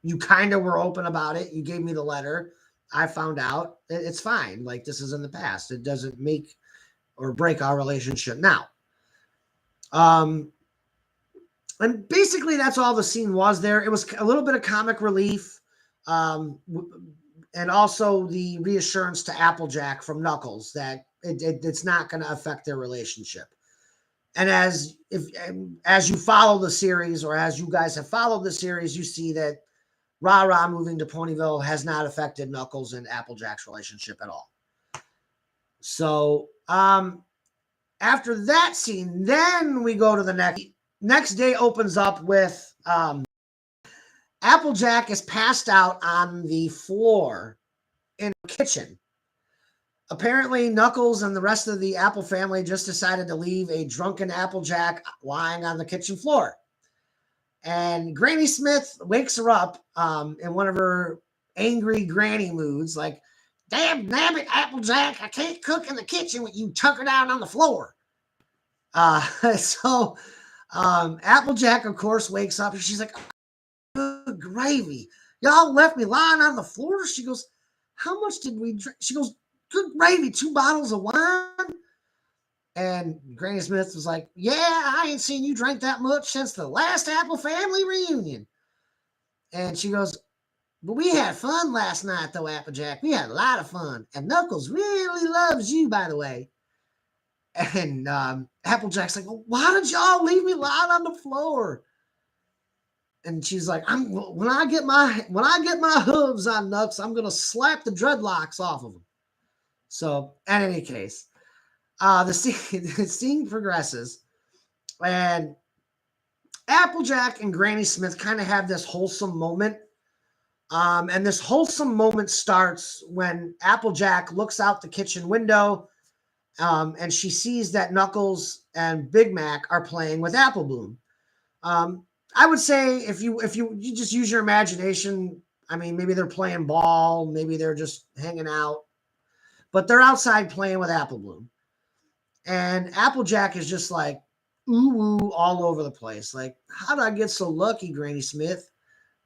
You kind of were open about it. You gave me the letter. I found out. It's fine. Like, this is in the past. It doesn't make or break our relationship now. And basically that's all the scene was there. It was a little bit of comic relief. And also the reassurance to Applejack from Knuckles that it's not going to affect their relationship. And as you follow the series, or as you guys have followed the series, you see that Rah-Rah moving to Ponyville has not affected Knuckles and Applejack's relationship at all. So after that scene, then we go to the next day. Opens up with Applejack is passed out on the floor in the kitchen. Apparently, Knuckles and the rest of the Apple family just decided to leave a drunken Applejack lying on the kitchen floor. And Granny Smith wakes her up in one of her angry granny moods, like, damn nabbit, Applejack, I can't cook in the kitchen with you tuckered out on the floor. So Applejack, of course, wakes up and she's like, good gravy. Y'all left me lying on the floor. She goes, how much did we drink? She goes, good gravy, 2 bottles of wine. And Granny Smith was like, yeah, I ain't seen you drink that much since the last Apple family reunion. And she goes, but we had fun last night, though, Applejack. We had a lot of fun. And Knuckles really loves you, by the way. And Applejack's like, well, why did y'all leave me lying on the floor? And she's like, when I get my hooves on Knucks, I'm gonna slap the dreadlocks off of him. So, in any case, the scene progresses, and Applejack and Granny Smith kind of have this wholesome moment. And this wholesome moment starts when Applejack looks out the kitchen window, and she sees that Knuckles and Big Mac are playing with Apple Bloom. I would say if you just use your imagination, I mean, maybe they're playing ball, maybe they're just hanging out, but they're outside playing with Apple Bloom. And Applejack is just like, ooh, all over the place. Like, how did I get so lucky, Granny Smith?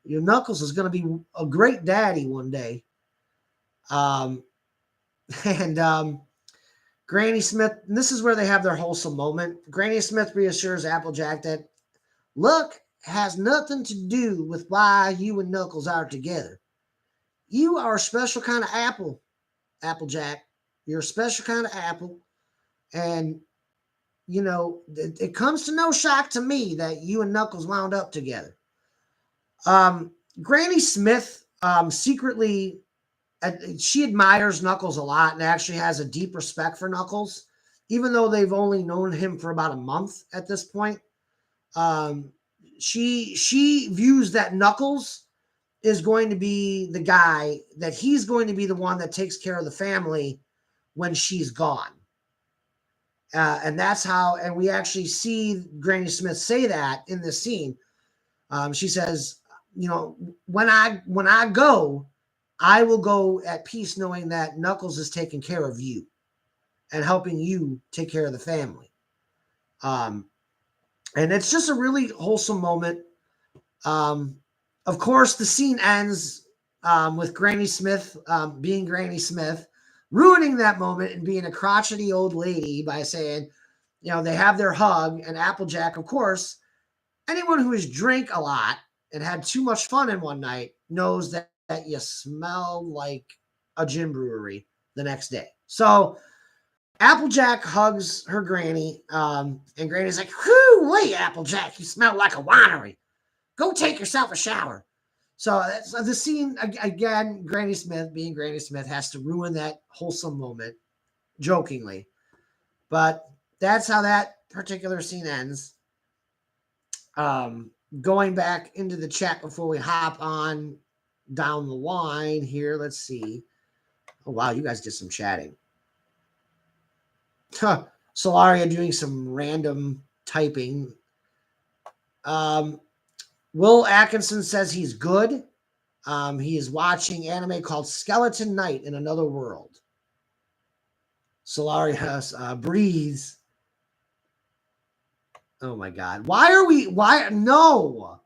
Your Knuckles is going to be a great daddy one day. Granny Smith, and this is where they have their wholesome moment. Granny Smith reassures Applejack that luck has nothing to do with why you and Knuckles are together. You are a special kind of apple, Applejack. You're a special kind of apple. And, it comes to no shock to me that you and Knuckles wound up together. Granny Smith secretly, she admires Knuckles a lot and actually has a deep respect for Knuckles, even though they've only known him for about a month at this point. She views that Knuckles is going to be the guy, that he's going to be the one that takes care of the family when she's gone. And that's how, and we actually see Granny Smith say that in this scene. She says, when I go, I will go at peace knowing that Knuckles is taking care of you and helping you take care of the family. And it's just a really wholesome moment. Of course, the scene ends with Granny Smith being Granny Smith, ruining that moment and being a crotchety old lady by saying, they have their hug. And Applejack, of course, anyone who has drank a lot and had too much fun in one night knows that you smell like a gin brewery the next day. So Applejack hugs her granny, and Granny's like, whoo, wait, Applejack, you smell like a winery. Go take yourself a shower. So the scene, again, Granny Smith, being Granny Smith, has to ruin that wholesome moment, jokingly. But that's how that particular scene ends. Going back into the chat before we hop on down the line here, let's see. Oh, wow, you guys did some chatting. Solaria doing some random typing. Will Atkinson says he's good. He is watching anime called Skeleton Knight in Another World. Solaria breathes. Oh my God. Why? No.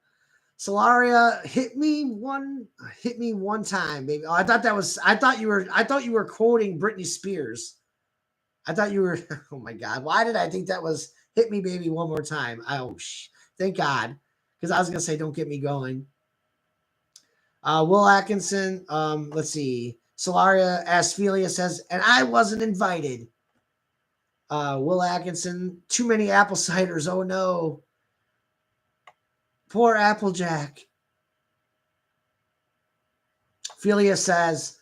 Solaria hit me one time, baby. Oh, I thought you were quoting Britney Spears. I thought you were, oh my God. Why did I think that was hit me, baby, one more time? Thank God. Because I was going to say, don't get me going. Will Atkinson, let's see. Solaria Asphelia says, and I wasn't invited. Will Atkinson, too many apple ciders. Oh no. Poor Applejack. Philia says,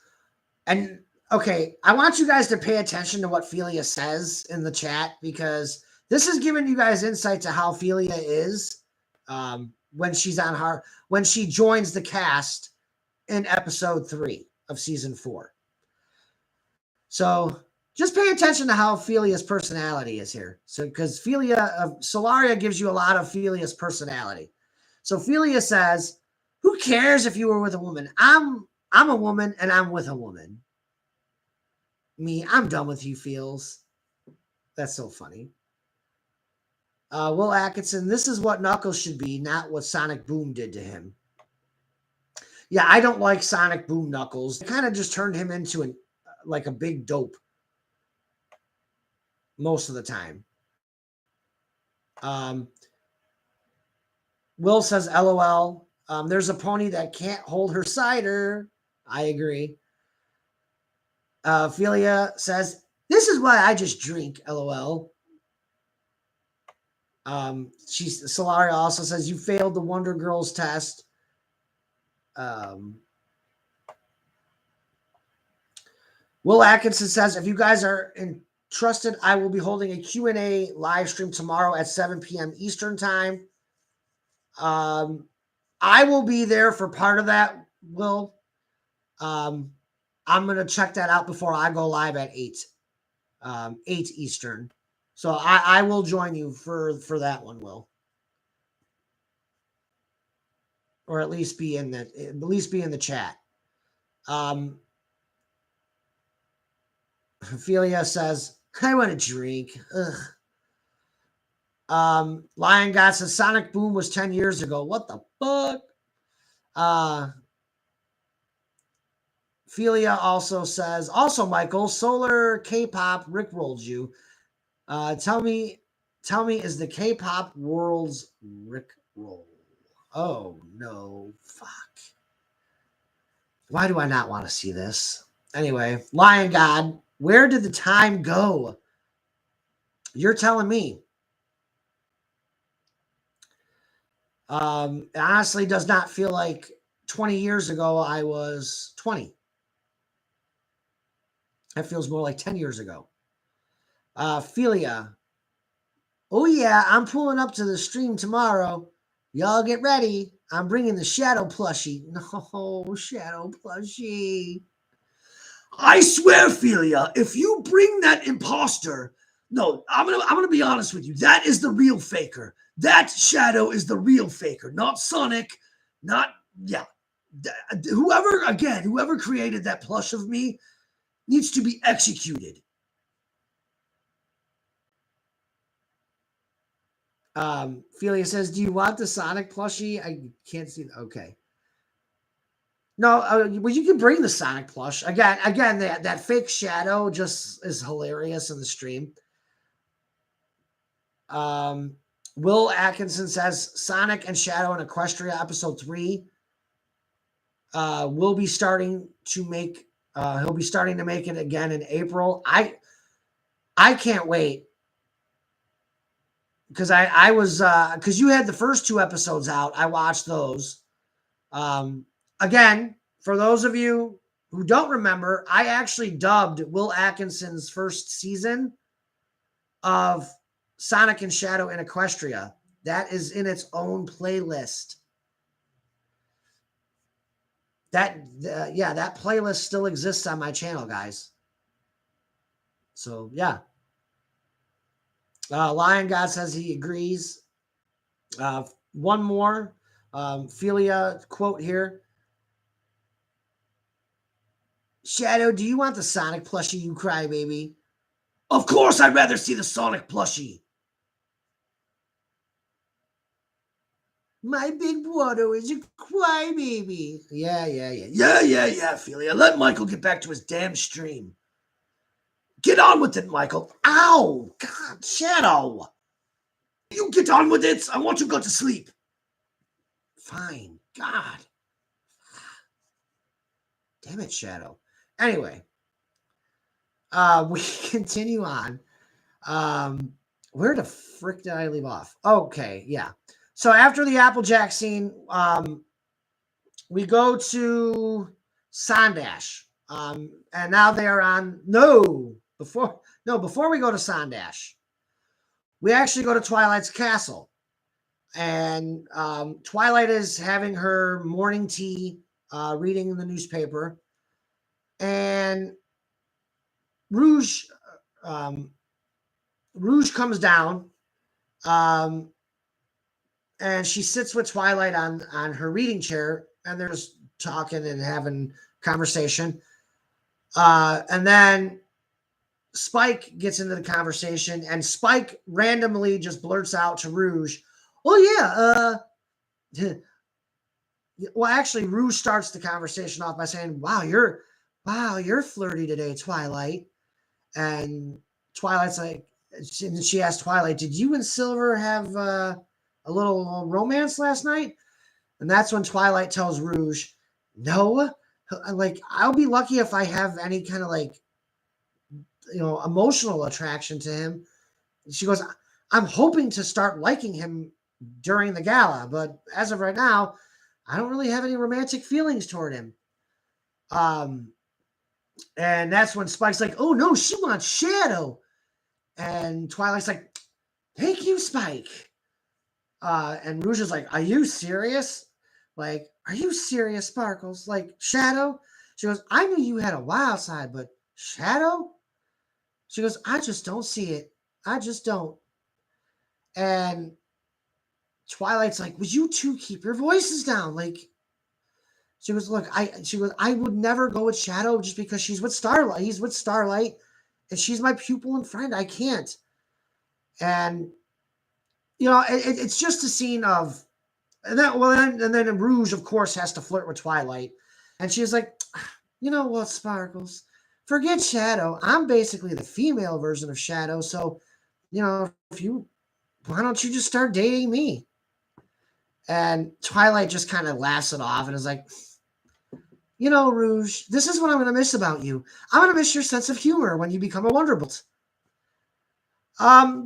and okay, I want you guys to pay attention to what Philia says in the chat, because this is giving you guys insight to how Philia is when she joins the cast in episode 3 of season 4. So just pay attention to how Philia's personality is here. So because Solaria gives you a lot of Philia's personality. So Philia says, who cares if you were with a woman? I'm a woman and I'm with a woman. I'm done with you, Feels. That's so funny. Will Atkinson, this is what Knuckles should be, not what Sonic Boom did to him. Yeah, I don't like Sonic Boom Knuckles. It kind of just turned him into a big dope most of the time. Will says, LOL. There's a pony that can't hold her cider. I agree. Philia says, this is why I just drink, LOL. Solaria also says, you failed the Wonder Girls test. Will Atkinson says, if you guys are interested, I will be holding a Q&A live stream tomorrow at 7 p.m. Eastern time. I will be there for part of that, Will. I'm going to check that out before I go live at 8 Eastern. So I will join you for that one, Will. Or at least be in the chat. Ophelia says, I want to drink. Ugh. Lion God says Sonic Boom was 10 years ago. What the fuck? Ophelia also says, also Michael, Solar K-pop rickrolled you. Tell me, is the K-pop world's rickroll? Oh no, fuck. Why do I not want to see this? Anyway, Lion God, where did the time go? You're telling me. It honestly does not feel like 20 years ago I was 20. That feels more like 10 years ago. Philia. Oh yeah, I'm pulling up to the stream tomorrow. Y'all get ready. I'm bringing the Shadow plushie. No, Shadow plushie. I swear, Philia, if you bring that imposter, no, I'm gonna be honest with you. That is the real faker. That Shadow is the real faker, not Sonic, whoever created that plush of me needs to be executed. Philia says, do you want the Sonic plushie? I can't see. Okay. No, well, you can bring the Sonic plush. Again, that fake Shadow just is hilarious in the stream. Will Atkinson says Sonic and Shadow in Equestria episode 3 will be starting to make. He'll be starting to make it again in April. I can't wait because I was because you had the first 2 episodes out. I watched those. Again, for those of you who don't remember, I actually dubbed Will Atkinson's first season of Sonic and Shadow in Equestria. That is in its own playlist. That playlist still exists on my channel, guys. So yeah. Lion God says he agrees. One more Philia quote here. Shadow, do you want the Sonic plushie, you crybaby? Of course, I'd rather see the Sonic plushie. My big brother is a crybaby. Yeah, Ophelia. Let Michael get back to his damn stream. Get on with it, Michael. Ow! God, Shadow. You get on with it. I want to go to sleep. Fine. God. Damn it, Shadow. Anyway, we continue on. Where the frick did I leave off? Okay, yeah. So after the Applejack scene, we go to Sondash. And now they are on before we go to Sondash, we actually go to Twilight's castle. And Twilight is having her morning tea, reading the newspaper. And Rouge comes down, and she sits with Twilight on her reading chair, and they're just talking and having conversation. And then Spike gets into the conversation, and Spike randomly just blurts out to Rouge, "Oh yeah, well, actually, Rouge starts the conversation off by saying, Wow, you're flirty today, Twilight." And Twilight's like, she asked Twilight, "Did you and Silver have a little romance last night?" And that's when Twilight tells Rouge, "No, like I'll be lucky if I have any kind of like, emotional attraction to him." She goes, "I'm hoping to start liking him during the gala, but as of right now, I don't really have any romantic feelings toward him." And that's when Spike's like, "Oh no, she wants Shadow." And Twilight's like, "Thank you, Spike." And Rouge is like, "Are you serious? Like, are you serious, Sparkles? Like, Shadow?" She goes, "I knew you had a wild side, but Shadow?" She goes, "I just don't see it. I just don't." And Twilight's like, "Would you two keep your voices down?" Like, she goes, "Look, I would never go with Shadow just because she's with Starlight. He's with Starlight, and she's my pupil and friend. I can't." And it's just a scene of, and then Rouge, of course, has to flirt with Twilight, and she's like, "You know what, Sparkles? Forget Shadow. I'm basically the female version of Shadow. So, why don't you just start dating me?" And Twilight just kind of laughs it off and is like, "Rouge, this is what I'm going to miss about you. I'm going to miss your sense of humor when you become a Wonderbolt."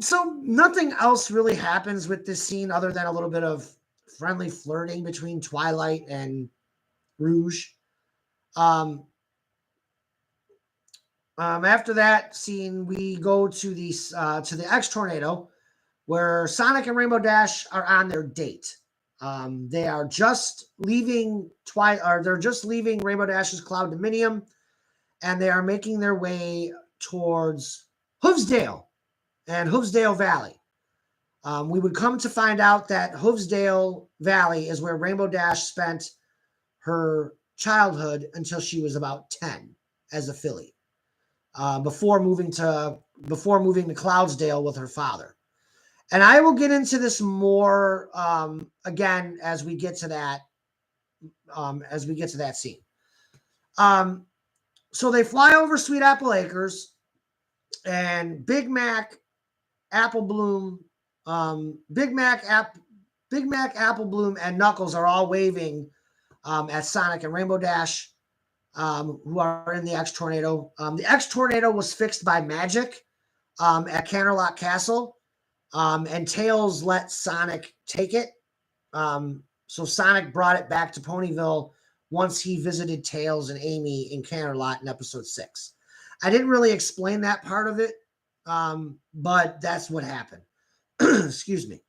So nothing else really happens with this scene other than a little bit of friendly flirting between Twilight and Rouge. After that scene, we go to the X Tornado, where Sonic and Rainbow Dash are on their date. They are just leaving they're just leaving Rainbow Dash's Cloud Dominium, and they are making their way towards Hoofsdale and Hoofsdale Valley. We would come to find out that Hoofsdale Valley is where Rainbow Dash spent her childhood until she was about 10 as a filly, before moving to Cloudsdale with her father. And I will get into this more again as we get to that scene. So they fly over Sweet Apple Acres, and Big Mac, Apple Bloom, Big Mac, Apple Bloom, and Knuckles are all waving at Sonic and Rainbow Dash, who are in the X Tornado. The X Tornado was fixed by magic at Canterlot Castle, and Tails let Sonic take it. So Sonic brought it back to Ponyville once he visited Tails and Amy in Canterlot in episode 6. I didn't really explain that part of it, but that's what happened. Excuse me.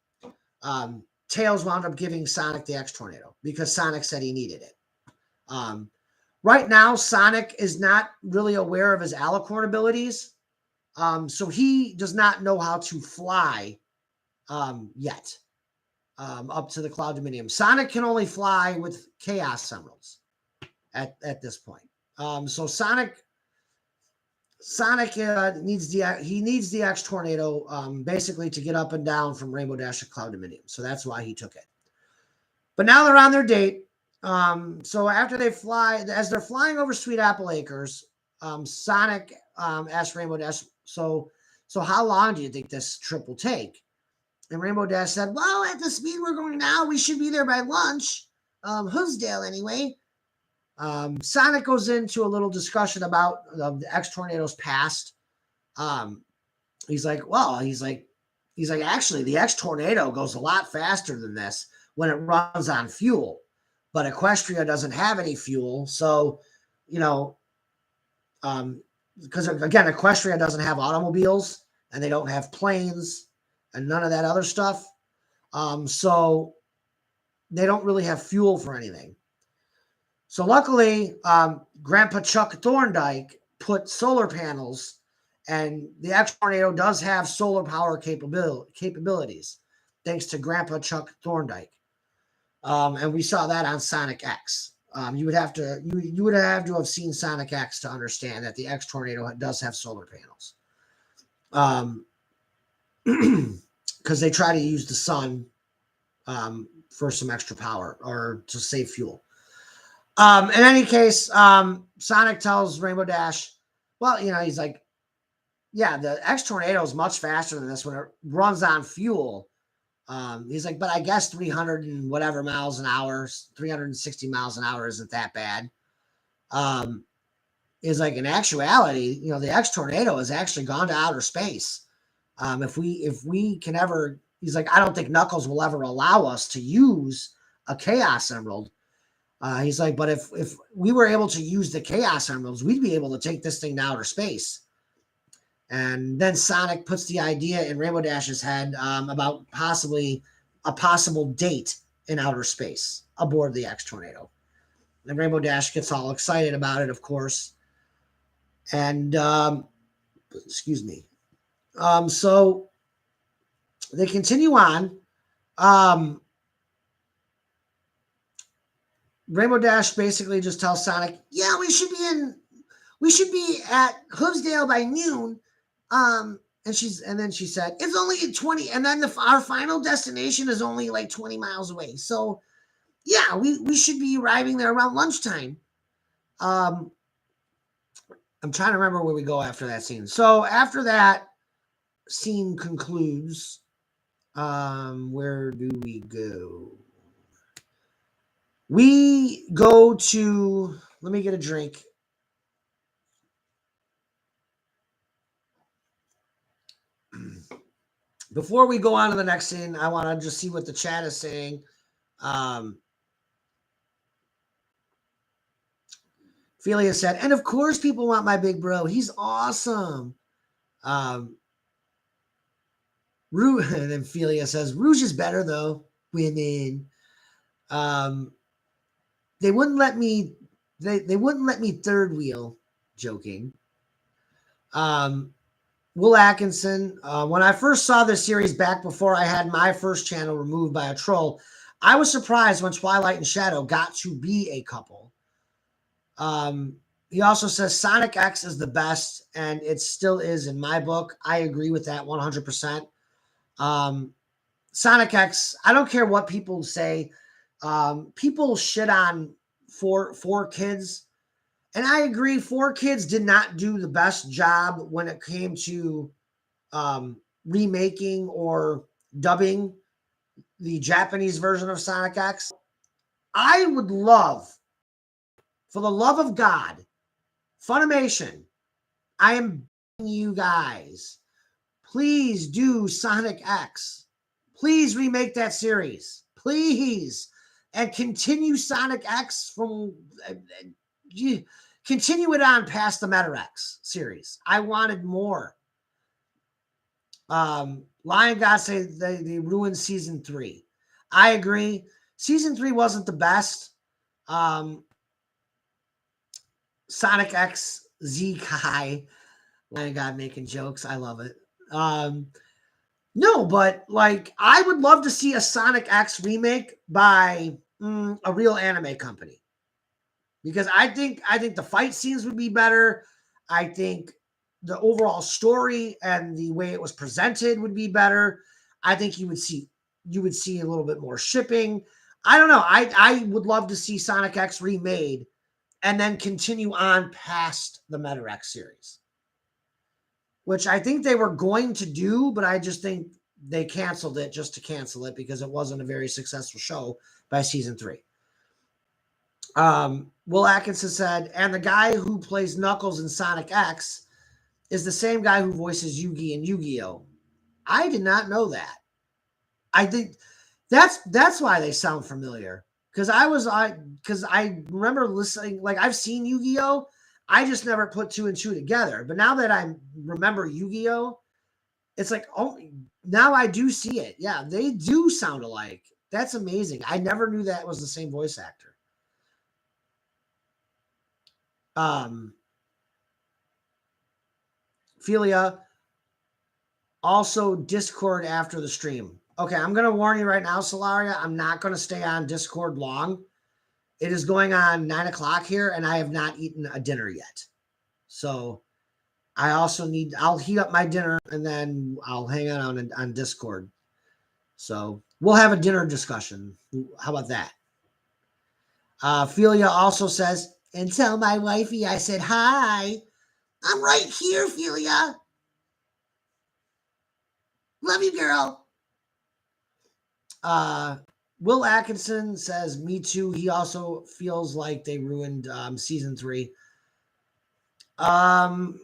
Tails wound up giving Sonic the X Tornado because Sonic said he needed it. Right now, Sonic is not really aware of his Alicorn abilities, so he does not know how to fly yet up to the Cloud Dominium. Sonic can only fly with Chaos Emeralds at this point. So Sonic needs the X Tornado basically to get up and down from Rainbow Dash to Cloud Dominion. So that's why he took it. But now they're on their date. So after they fly, as they're flying over Sweet Apple Acres, Sonic asked Rainbow Dash, so how long do you think this trip will take? And Rainbow Dash said, well, at the speed we're going now, we should be there by lunch. Hoofsdale anyway. Sonic goes into a little discussion about the X Tornado's past. He's like, actually, the X Tornado goes a lot faster than this when it runs on fuel. But Equestria doesn't have any fuel. So, because again, Equestria doesn't have automobiles and they don't have planes and none of that other stuff. So they don't really have fuel for anything. So luckily, Grandpa Chuck Thorndike put solar panels, and the X Tornado does have solar power capabilities, thanks to Grandpa Chuck Thorndike. And we saw that on Sonic X. You would have to have seen Sonic X to understand that the X Tornado does have solar panels. Because they try to use the sun for some extra power or to save fuel. In any case, Sonic tells Rainbow Dash, well, he's like, yeah, the X Tornado is much faster than this when it runs on fuel. He's like, but I guess 300 and whatever miles an hour, 360 miles an hour isn't that bad. Is like, in actuality, the X Tornado has actually gone to outer space. If we can ever, he's like, I don't think Knuckles will ever allow us to use a Chaos Emerald. He's like, but if we were able to use the Chaos Emeralds, we'd be able to take this thing to outer space. And then Sonic puts the idea in Rainbow Dash's head about possibly a possible date in outer space aboard the X Tornado. And Rainbow Dash gets all excited about it, of course. And, excuse me. So they continue on. Rainbow Dash basically just tells Sonic, yeah, we should be at Hoofsdale by noon. And then she said, it's only 20, and then our final destination is only like 20 miles away. So yeah, we should be arriving there around lunchtime. I'm trying to remember where we go after that scene. So after that scene concludes, where do we go? We go to, let me get a drink. Before we go on to the next scene, I want to just see what the chat is saying. Philia said, and of course people want my big bro. He's awesome. And then Philia says, Rouge is better though. Women. They wouldn't let me third wheel. Joking. Will Atkinson, when I first saw this series back before I had my first channel removed by a troll, I was surprised when Twilight and Shadow got to be a couple. He also says Sonic X is the best, and it still is in my book. I agree with that 100%. Sonic X, I don't care what people say. People shit on 4Kids. And I agree, 4Kids did not do the best job when it came to remaking or dubbing the Japanese version of Sonic X. I would love, for the love of God, Funimation, I am begging you guys, please do Sonic X. Please remake that series. Please. And continue Sonic X from... continue it on past the Meta X series. I wanted more. Lion God say they ruined season 3. I agree. Season 3 wasn't the best. Sonic X Z Kai. Lion God making jokes. I love it. No, but like I would love to see a Sonic X remake by a real anime company. because I think the fight scenes would be better. I think the overall story and the way it was presented would be better. I think you would see a little bit more shipping. I don't know. I would love to see Sonic X remade and then continue on past the Meta X series, which I think they were going to do, but I just think they canceled it just to cancel it because it wasn't a very successful show by season 3. Will Atkinson said, and the guy who plays Knuckles in Sonic X is the same guy who voices Yugi in Yu-Gi-Oh! I did not know that. I think that's why they sound familiar. Because I remember listening, like I've seen Yu-Gi-Oh! I just never put 2 and 2 together. But now that I remember Yu-Gi-Oh! It's like, oh, now I do see it. Yeah, they do sound alike. That's amazing. I never knew that was the same voice actor. Philia, also Discord after the stream. Okay, I'm going to warn you right now, Solaria. I'm not going to stay on Discord long. It is going on 9 o'clock here, and I have not eaten a dinner yet. So I'll heat up my dinner, and then I'll hang out on Discord. So we'll have a dinner discussion. How about that? Philia also says, and tell my wifey I said hi. I'm right here, Philia. Love you, girl. Will Atkinson says, me too. He also feels like they ruined season 3. Oh,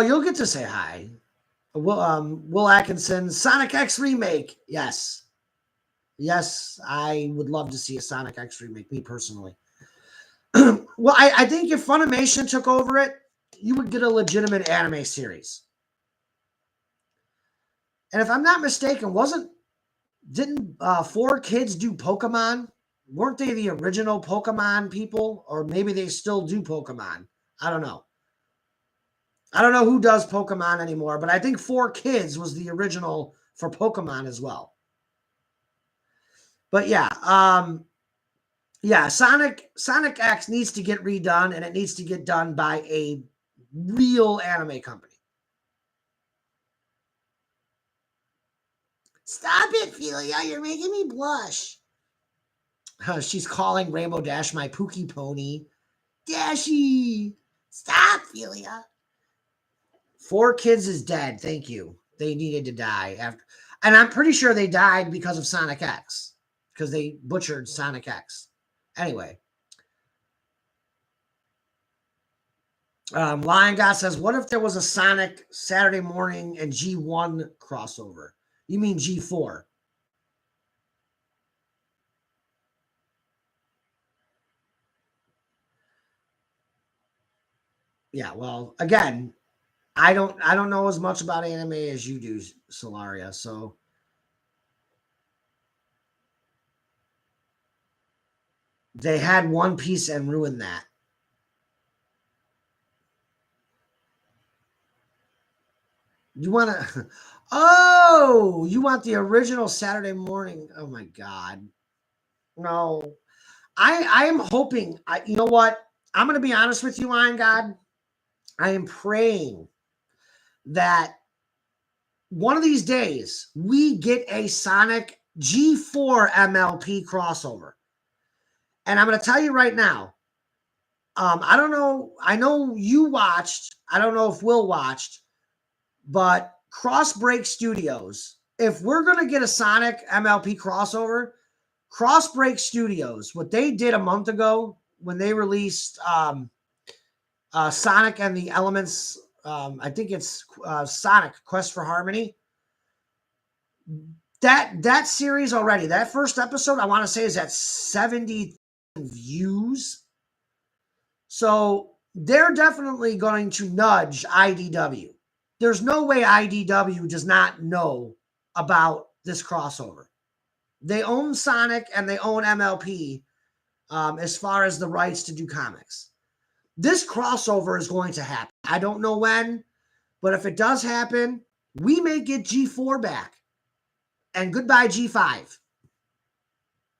you'll get to say hi. Will Atkinson, Sonic X remake. Yes. Yes, I would love to see a Sonic X remake, me personally. Well, I think if Funimation took over it, you would get a legitimate anime series. And if I'm not mistaken, didn't 4Kids do Pokemon? Weren't they the original Pokemon people? Or maybe they still do Pokemon. I don't know. I don't know who does Pokemon anymore, but I think 4Kids was the original for Pokemon as well. But yeah, Sonic X needs to get redone, and it needs to get done by a real anime company. Stop it, Philia. You're making me blush. She's calling Rainbow Dash my Pookie Pony. Dashy. Stop, Philia. 4Kids is dead. Thank you. They needed to die after. And I'm pretty sure they died because of Sonic X. Because they butchered Sonic X. Anyway. Lion God says, what if there was a Sonic Saturday morning and G1 crossover? You mean G4? Yeah, well, again, I don't know as much about anime as you do, Solaria, so they had One Piece and ruined that. You want to Oh, you want the original Saturday morning? Oh my god. No. I am hoping, you know what? I'm going to be honest with you, Lion God. I am praying that one of these days we get a Sonic G4 MLP crossover. And I'm going to tell you right now, I don't know. I know you watched. I don't know if Will watched, but Crossbreak Studios, if we're going to get a Sonic MLP crossover, Crossbreak Studios, what they did a month ago when they released Sonic and the Elements, I think it's Sonic Quest for Harmony. That series already, that first episode, I want to say is at 70 views. So they're definitely going to nudge IDW. There's no way IDW does not know about this crossover. They own Sonic and they own MLP as far as the rights to do comics. This crossover is going to happen. I don't know when, but if it does happen, we may get G4 back. And goodbye, G5.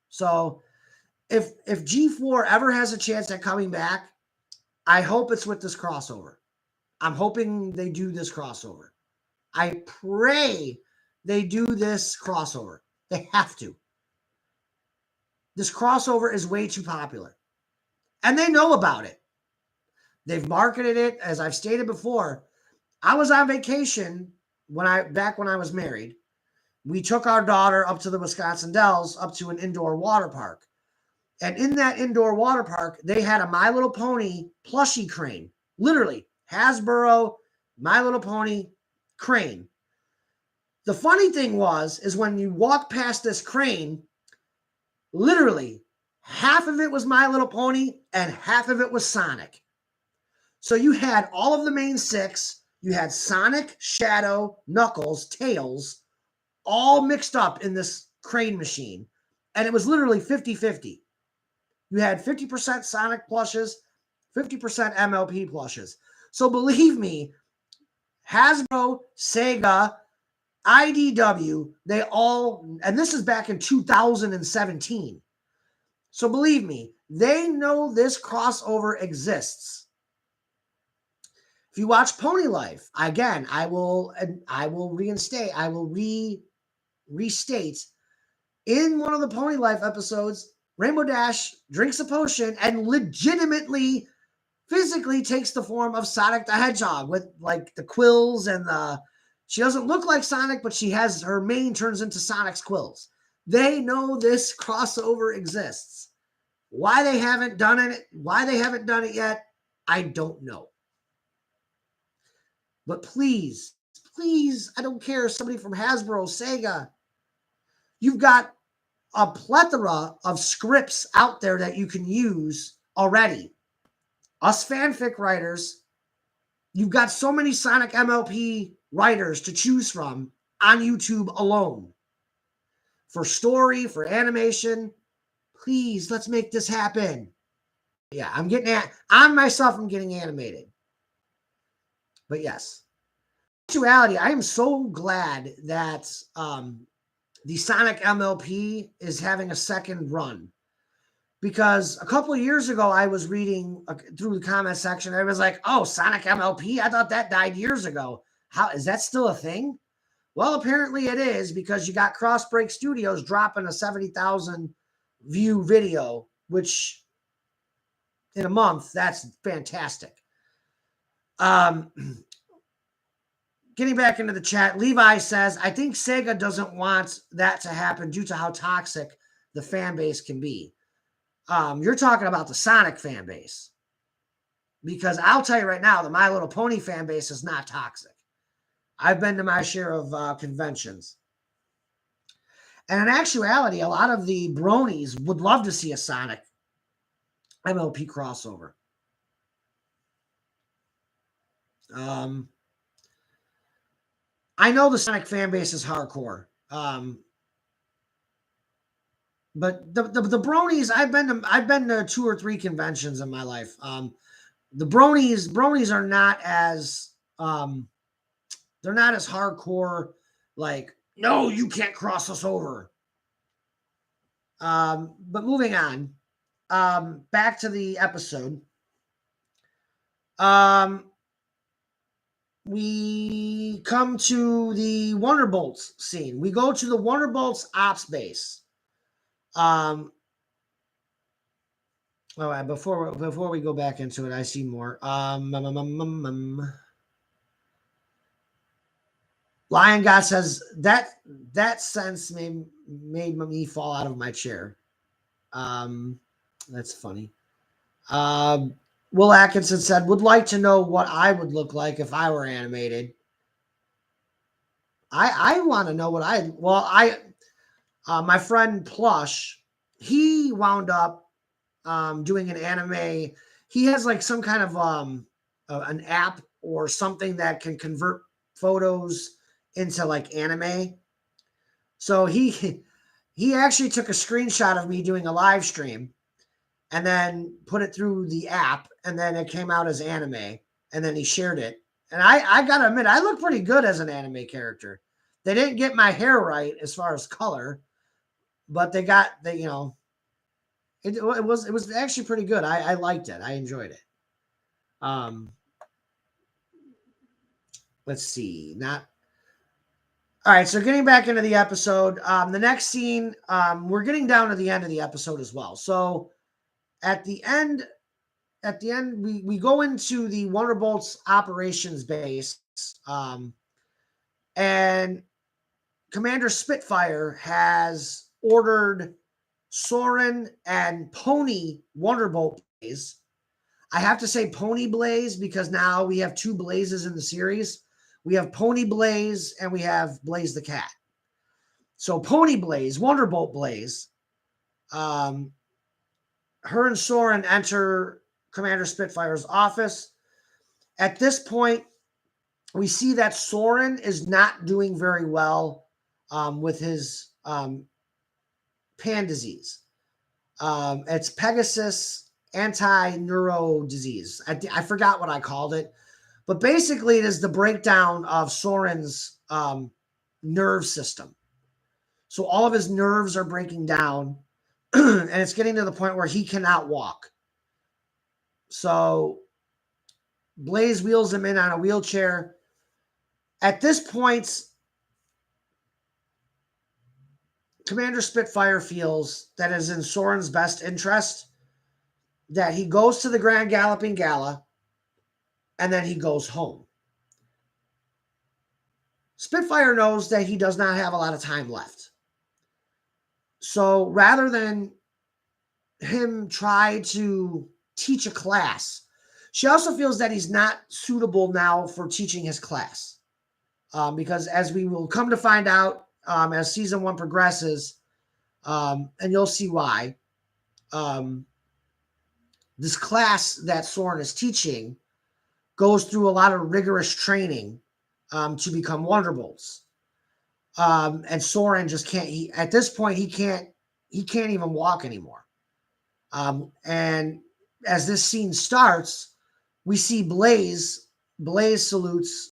So if G4 ever has a chance at coming back, I hope it's with this crossover. I'm hoping they do this crossover. I pray they do this crossover. They have to. This crossover is way too popular. And they know about it. They've marketed it, as I've stated before. I was on vacation back when I was married. We took our daughter up to the Wisconsin Dells, up to an indoor water park. And in that indoor water park, they had a My Little Pony plushie crane. Literally, Hasbro, My Little Pony crane. The funny thing is when you walk past this crane, literally, half of it was My Little Pony and half of it was Sonic. So you had all of the main six. You had Sonic, Shadow, Knuckles, Tails, all mixed up in this crane machine. And it was literally 50-50. You had 50% Sonic plushes, 50% MLP plushes. So believe me, Hasbro, Sega, IDW, they all, and this is back in 2017. So believe me, they know this crossover exists. If you watch Pony Life, again, I will restate in one of the Pony Life episodes, Rainbow Dash drinks a potion and legitimately, physically takes the form of Sonic the Hedgehog with like the quills and she doesn't look like Sonic, but she has her mane turns into Sonic's quills. They know this crossover exists. Why they haven't done it yet, I don't know. But please, I don't care. Somebody from Hasbro, Sega, you've got a plethora of scripts out there that you can use already. Us fanfic writers, you've got so many Sonic MLP writers to choose from on YouTube alone. For story, for animation, please, let's make this happen. Yeah, I'm getting animated. But yes, in actuality, I am so glad that the Sonic MLP is having a second run. Because a couple of years ago, I was reading through the comment section. I was like, oh, Sonic MLP? I thought that died years ago. How is that still a thing? Well, apparently it is, because you got Crossbreak Studios dropping a 70,000 view video, which in a month, that's fantastic. Getting back into the chat, Levi says, I think Sega doesn't want that to happen due to how toxic the fan base can be. You're talking about the Sonic fan base. Because I'll tell you right now, the My Little Pony fan base is not toxic. I've been to my share of conventions. And in actuality, a lot of the bronies would love to see a Sonic MLP crossover. I know the Sonic fan base is hardcore. But the bronies, I've been to 2 or 3 conventions in my life. The bronies are not as they're not as hardcore, like, no, you can't cross us over. But moving on, back to the episode. We come to the Wonderbolts scene. We go to the Wonderbolts ops base. All right, before we go back into it, I see more. Lion God says that sense made me fall out of my chair. That's funny. Will Atkinson said, would like to know what I would look like if I were animated. I want to know what my friend Plush, he wound up doing an anime. He has like some kind of an app or something that can convert photos into like anime. So he actually took a screenshot of me doing a live stream and then put it through the app, and then it came out as anime, and then he shared it. And I gotta admit, I look pretty good as an anime character. They didn't get my hair right as far as color, but they It was actually pretty good. I liked it. I enjoyed it. Let's see. Not all right. So getting back into the episode, the next scene, we're getting down to the end of the episode as well. So at the end, we go into the Wonderbolt's operations base, and Commander Spitfire has ordered Soren and Pony Wonderbolt Blaze. I have to say Pony Blaze because now we have two Blazes in the series. We have Pony Blaze and we have Blaze the Cat. So Pony Blaze, Wonderbolt Blaze, her and Soren enter Commander Spitfire's office. At this point, we see that Soren is not doing very well with his pan disease. It's Pegasus anti-neuro disease. I forgot what I called it, but basically it is the breakdown of Soren's nerve system. So all of his nerves are breaking down, and it's getting to the point where he cannot walk. So Blaze wheels him in on a wheelchair. At this point, Commander Spitfire feels that it is in Soren's best interest that he goes to the Grand Galloping Gala and then he goes home. Spitfire knows that he does not have a lot of time left. So rather than him try to teach a class, she also feels that he's not suitable now for teaching his class. Because as we will come to find out as season 1 progresses, and you'll see why, this class that Soren is teaching goes through a lot of rigorous training to become Wonderbolts. And Soren just can't, at this point, he can't even walk anymore. And as this scene starts, we see Blaze salutes